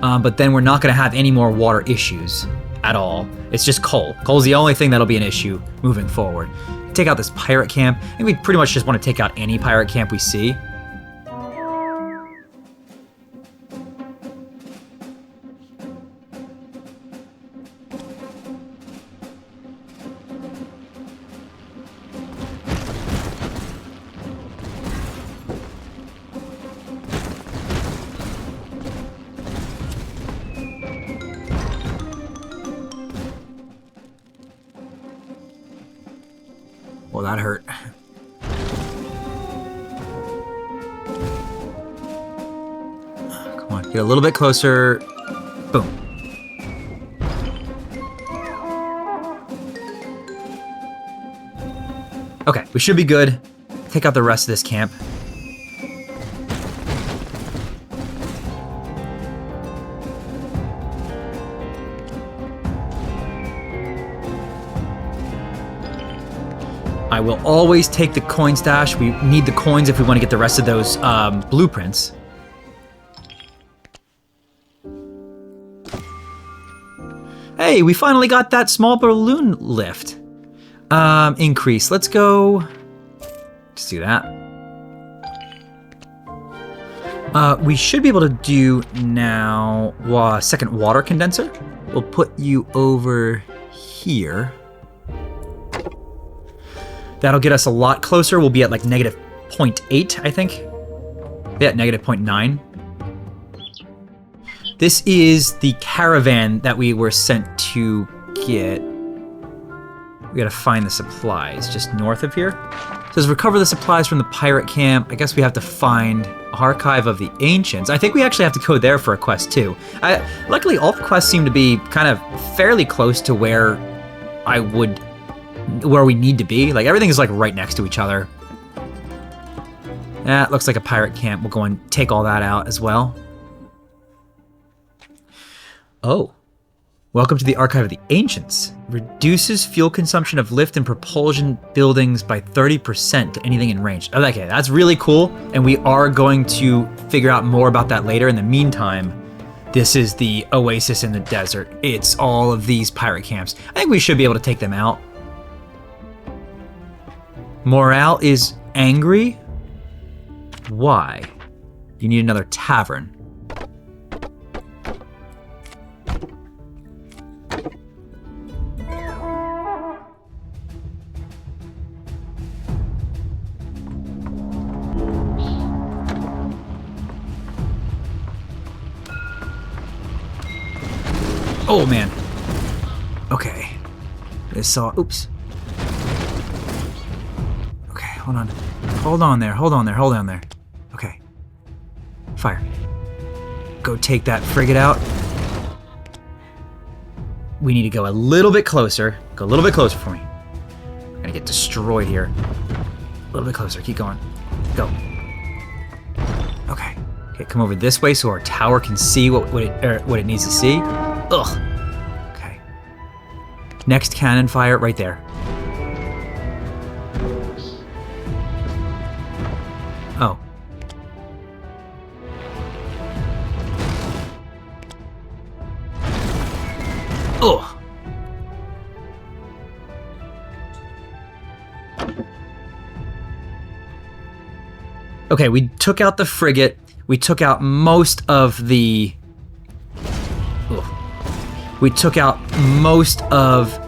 But then we're not going to have any more water issues at all. It's just coal. Coal's the only thing that'll be an issue moving forward. Take out this pirate camp. I think we pretty much just want to take out any pirate camp we see. Well, that hurt. Come on, get a little bit closer. Boom. Okay, we should be good. Take out the rest of this camp. I will always take the coin stash. We need the coins if we want to get the rest of those blueprints. Hey, we finally got that small balloon lift increase. Let's go. Let's do that. We should be able to do now second water condenser. We'll put you over here. That'll get us a lot closer. We'll be at like negative 0.8, I think. Yeah, negative 0.9. This is the caravan that we were sent to get. We gotta find the supplies just north of here. It says recover the supplies from the pirate camp. I guess we have to find Archive of the Ancients. I think we actually have to go there for a quest too. Luckily, all the quests seem to be kind of fairly close to where we need to be. Like everything is like right next to each other. That looks like a pirate camp. We'll go and take all that out as well. Oh. Welcome to the Archive of the Ancients. Reduces fuel consumption of lift and propulsion buildings by 30% to anything in range. Oh, okay, that's really cool. And we are going to figure out more about that later. In the meantime, this is the oasis in the desert. It's all of these pirate camps. I think we should be able to take them out. Morale is angry. Why? You need another tavern. Oh man. Okay. Oops. Hold on. Hold on there. Okay. Fire. Go take that frigate out. We need to go a little bit closer. Go a little bit closer for me. I'm gonna get destroyed here. A little bit closer. Keep going. Go. Okay. Okay, come over this way so our tower can see what it needs to see. Ugh. Okay. Next cannon fire right there. Oh. Oh. Okay, we took out the frigate. We took out most of the... We took out most of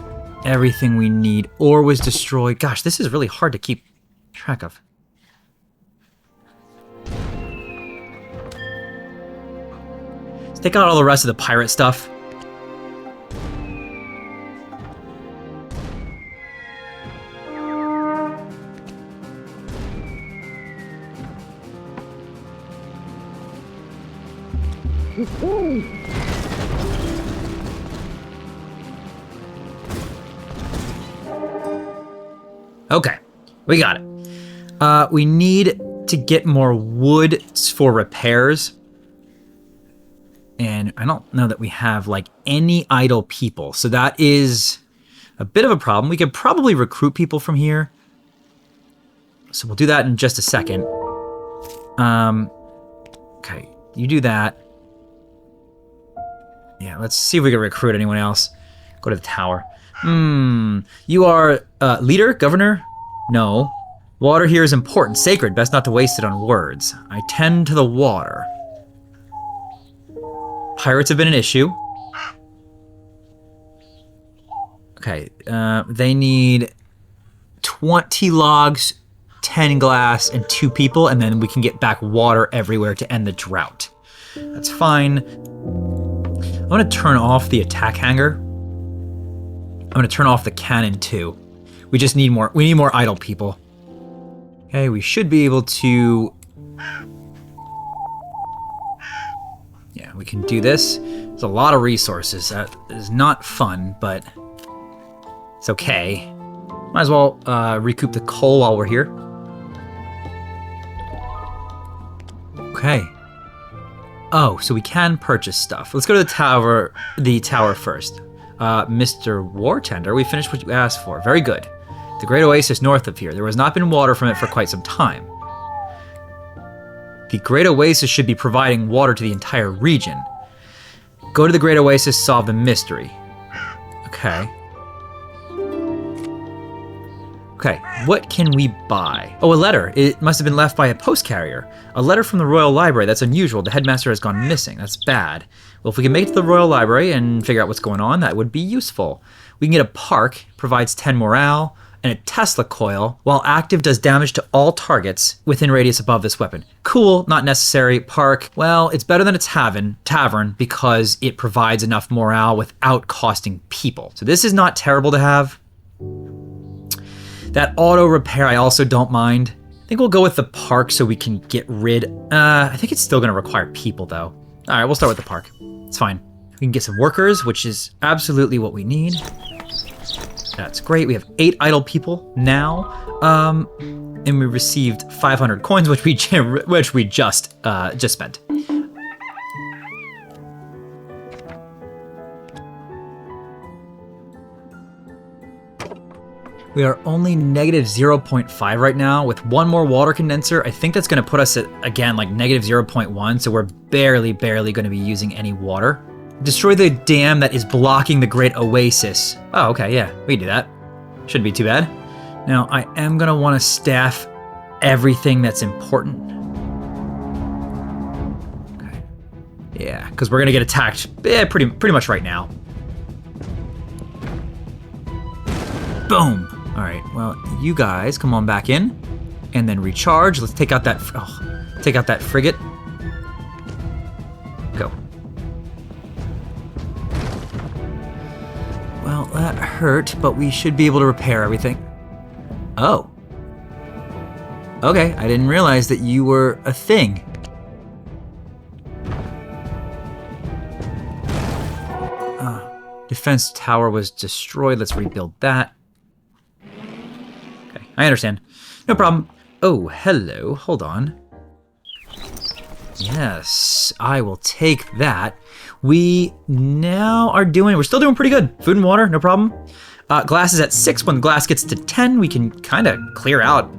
everything we need. Ore was destroyed. Gosh, this is really hard to keep track of. Let's take out all the rest of the pirate stuff. Okay, we got it. We need to get more wood for repairs. And I don't know that we have, like, any idle people. So that is a bit of a problem. We could probably recruit people from here. So we'll do that in just a second. Okay, you do that. Yeah, let's see if we can recruit anyone else. Go to the tower. You are leader, governor? No. Water here is important, sacred, best not to waste it on words. I tend to the water. Pirates have been an issue. Okay, they need 20 logs, 10 glass, and 2 people, and then we can get back water everywhere to end the drought. That's fine. I'm gonna turn off the attack hangar. I'm gonna turn off the cannon too. We just need more, we need more idle people. Okay, we should be able to... Yeah, we can do this. There's a lot of resources. That is not fun, but it's okay. Might as well recoup the coal while we're here. Okay. Oh, so we can purchase stuff. Let's go to the tower first. Mr. Wartender, we finished what you asked for. Very good. The Great Oasis north of here. There has not been water from it for quite some time. The Great Oasis should be providing water to the entire region. Go to the Great Oasis, solve the mystery. Okay. Okay, what can we buy? Oh, a letter. It must have been left by a post carrier. A letter from the Royal Library. That's unusual. The headmaster has gone missing. That's bad. Well, if we can make it to the Royal Library and figure out what's going on, that would be useful. We can get a park, provides 10 morale, and a Tesla coil, while active does damage to all targets within radius above this weapon. Cool, not necessary. Park, well, it's better than a tavern because it provides enough morale without costing people. So this is not terrible to have. That auto repair I also don't mind. I think we'll go with the park so we can get rid... I think it's still gonna require people though. All right, we'll start with the park. It's fine. We can get some workers, which is absolutely what we need. That's great. We have 8 idle people now, and we received 500 coins, which we just spent. We are only negative 0.5 right now. With one more water condenser, I think that's going to put us at, again, like negative 0.1, so we're barely going to be using any water. Destroy the dam that is blocking the Great Oasis. Oh, okay, yeah, we can do that. Shouldn't be too bad. Now, I am going to want to staff everything that's important. Okay. Yeah, because we're going to get attacked pretty much right now. Boom! All right, well, you guys come on back in and then recharge. Let's take out that, frigate. Go. Well, that hurt, but we should be able to repair everything. Oh. Okay, I didn't realize that you were a thing. Defense tower was destroyed. Let's rebuild that. Okay, I understand. No problem. Oh, hello. Hold on. Yes, I will take that. We now are we're still doing pretty good. Food and water, no problem. Glass is at 6. When glass gets to 10, we can kind of clear out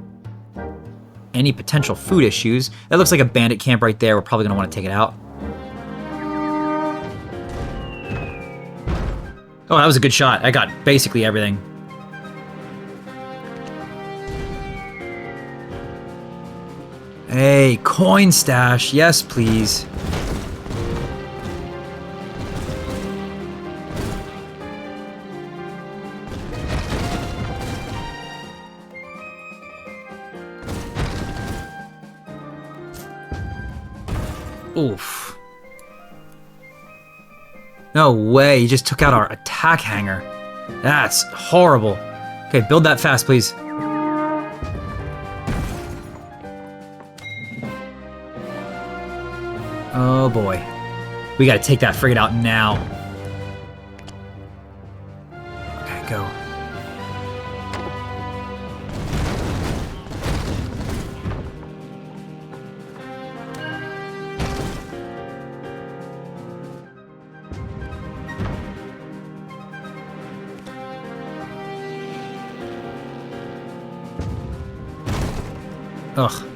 any potential food issues. That looks like a bandit camp right there. We're probably going to want to take it out. Oh, that was a good shot. I got basically everything. Hey, coin stash. Yes, please. Oof. No way, he just took out our attack hanger. That's horrible. Okay, build that fast, please. Oh boy. We gotta take that frigate out now. Okay, go. Ugh.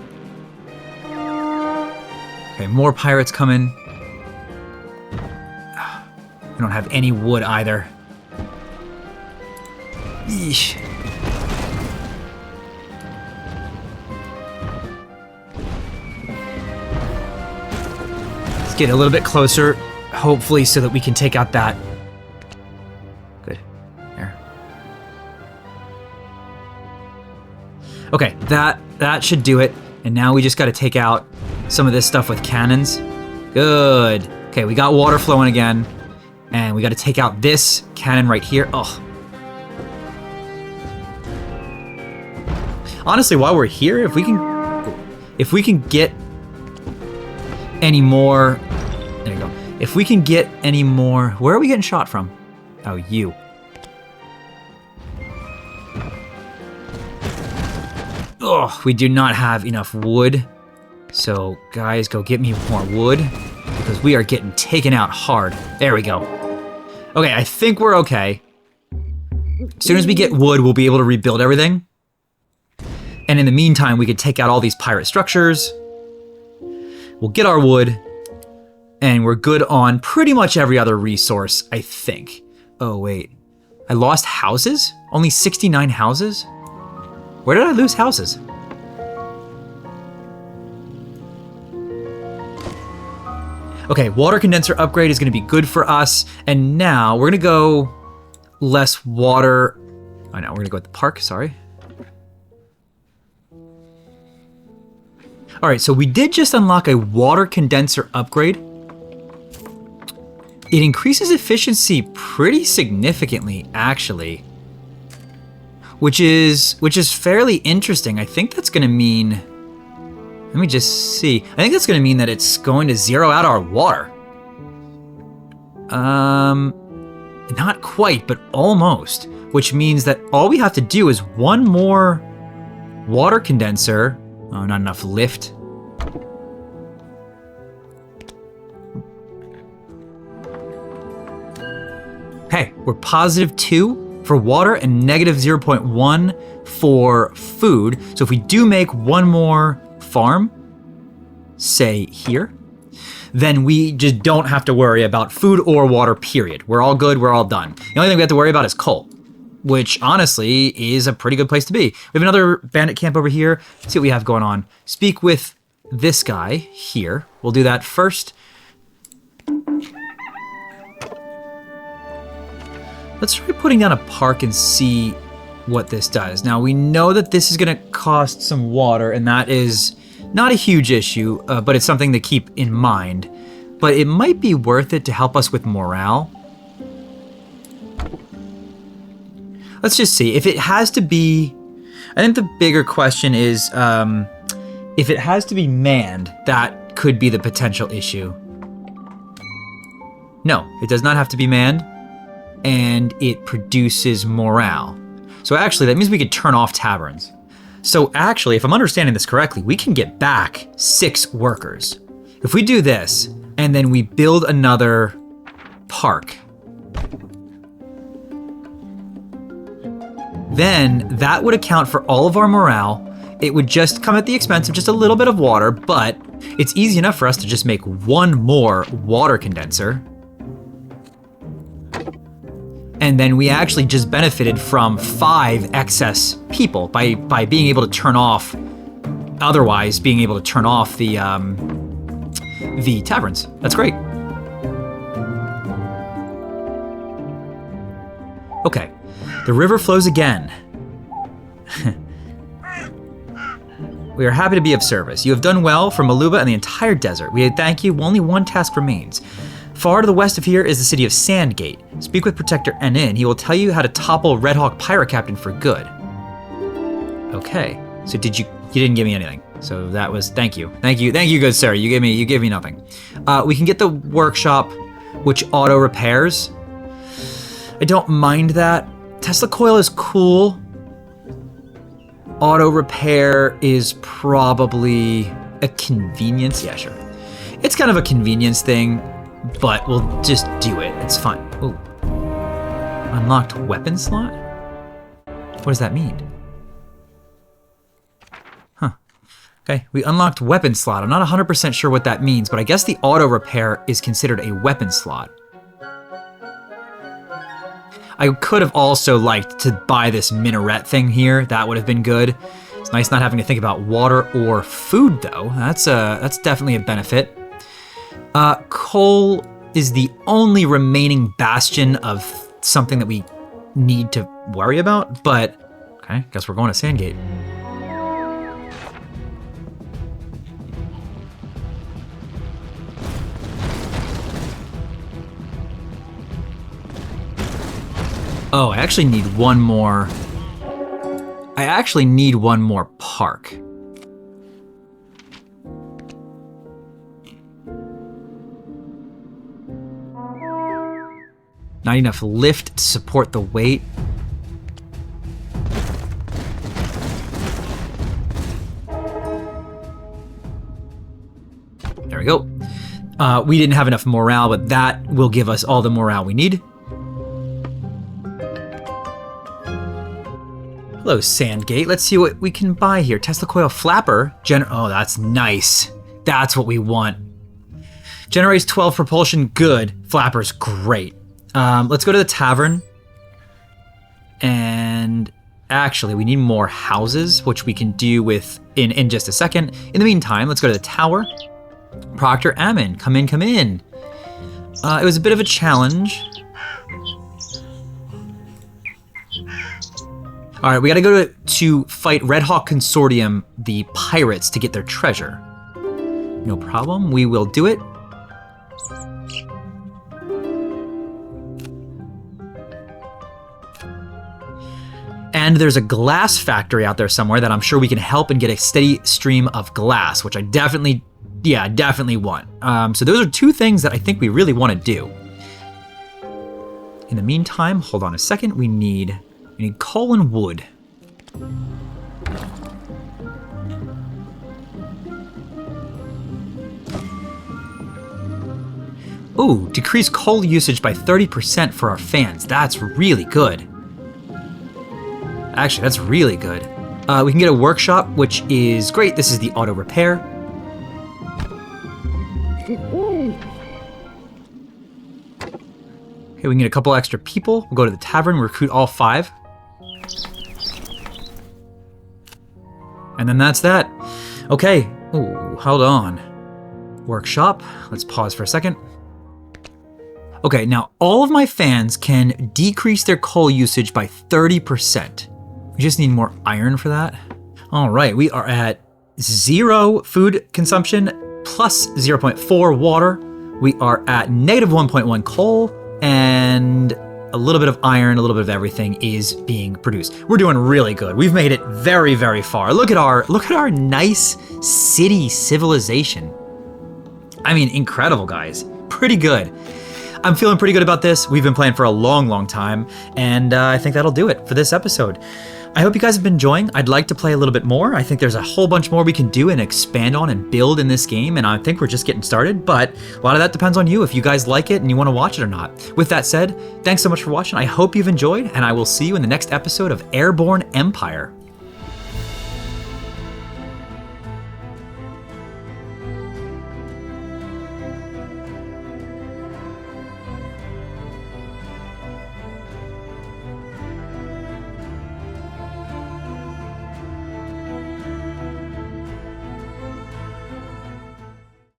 Okay, more pirates coming. We don't have any wood either. Yeesh. Let's get a little bit closer, hopefully, so that we can take out that. Good. There. Okay, that should do it. And now we just got to take out some of this stuff with cannons. Good. Okay, we got water flowing again. And we got to take out this cannon right here. Oh. Honestly, while we're here, if we can get any more, there you go. If we can get any more, where are we getting shot from? Oh, you. Oh, we do not have enough wood. So, guys, go get me more wood because we are getting taken out hard. There we go. Okay, I think we're okay. As soon as we get wood, we'll be able to rebuild everything. And in the meantime, we could take out all these pirate structures. We'll get our wood. And we're good on pretty much every other resource, I think. Oh, wait. I lost houses? Only 69 houses? Where did I lose houses? Okay, water condenser upgrade is going to be good for us. And now we're going to go less water. Oh, no, we're going to go at the park, sorry. All right, so we did just unlock a water condenser upgrade. It increases efficiency pretty significantly, actually. Which is fairly interesting. I think that's going to mean... Let me just see. I think that's going to mean that it's going to zero out our water. Not quite, but almost. Which means that all we have to do is one more water condenser. Oh, not enough lift. Okay, we're +2 for water and -0.1 for food. So if we do make one more farm, say here, then we just don't have to worry about food or water, period. We're all good, we're all done. The only thing we have to worry about is coal, which honestly is a pretty good place to be. We have another bandit camp over here. Let's see what we have going on. Speak with this guy here. We'll do that first. Let's try putting down a park and see what this does. Now, we know that this is going to cost some water, and that is not a huge issue, but it's something to keep in mind. But it might be worth it to help us with morale. Let's just see. If it has to be... I think the bigger question is, if it has to be manned, that could be the potential issue. No, it does not have to be manned, and it produces morale. So actually, that means we could turn off taverns. So actually, if I'm understanding this correctly, we can get back 6 workers. If we do this, and then we build another park, then that would account for all of our morale. It would just come at the expense of just a little bit of water, but it's easy enough for us to just make one more water condenser. And then we actually just benefited from 5 excess people by being able to turn off otherwise being able to turn off the taverns. That's great. Okay, the river flows again. We are happy to be of service. You have done well for Maluba and the entire desert. We thank you. Only one task remains. Far to the west of here is the city of Sandgate. Speak with Protector Enin. He will tell you how to topple Red Hawk Pirate Captain for good. Okay, so you didn't give me anything. So that was, thank you, good sir. You gave me nothing. We can get the workshop, which auto repairs. I don't mind that. Tesla coil is cool. Auto repair is probably a convenience. Yeah, sure. It's kind of a convenience thing, but we'll just do it. It's fine. Ooh. Unlocked weapon slot? What does that mean? Huh. Okay, we unlocked weapon slot. I'm not 100% sure what that means, but I guess the auto repair is considered a weapon slot. I could have also liked to buy this minaret thing here. That would have been good. It's nice not having to think about water or food, though. That's definitely a benefit. Coal is the only remaining bastion of something that we need to worry about, but okay, guess we're going to Sandgate. Oh, I actually need one more. I actually need one more park. Not enough lift to support the weight. There we go. We didn't have enough morale, but that will give us all the morale we need. Hello, Sandgate. Let's see what we can buy here. Tesla coil flapper. Oh, that's nice. That's what we want. Generates 12 propulsion. Good. Flapper's great. Let's go to the tavern. And actually, we need more houses, which we can do with in just a second. In the meantime, let's go to the tower. Proctor Ammon, come in, come in. It was a bit of a challenge. All right, we gotta go to fight Red Hawk Consortium, the pirates, to get their treasure. No problem, we will do it. And there's a glass factory out there somewhere that I'm sure we can help and get a steady stream of glass, which I definitely want. So those are two things that I think we really want to do. In the meantime, hold on a second, we need coal and wood. Ooh, decrease coal usage by 30% for our fans. That's really good. Actually, that's really good. We can get a workshop, which is great. This is the auto repair. Okay, we can get a couple extra people. We'll go to the tavern, recruit all 5. And then that's that. Okay. Ooh, hold on. Workshop. Let's pause for a second. Okay, now all of my fans can decrease their coal usage by 30%. We just need more iron for that. All right, we are at 0 food consumption plus 0.4 water. We are at negative 1.1 coal, and a little bit of iron, a little bit of everything is being produced. We're doing really good. We've made it very, very far. Look at our nice city civilization. I mean, incredible, guys. Pretty good. I'm feeling pretty good about this. We've been playing for a long, long time, and I think that'll do it for this episode. I hope you guys have been enjoying. I'd like to play a little bit more. I think there's a whole bunch more we can do and expand on and build in this game, and I think we're just getting started, but a lot of that depends on you, if you guys like it and you want to watch it or not. With that said, thanks so much for watching. I hope you've enjoyed, and I will see you in the next episode of Airborne Empire.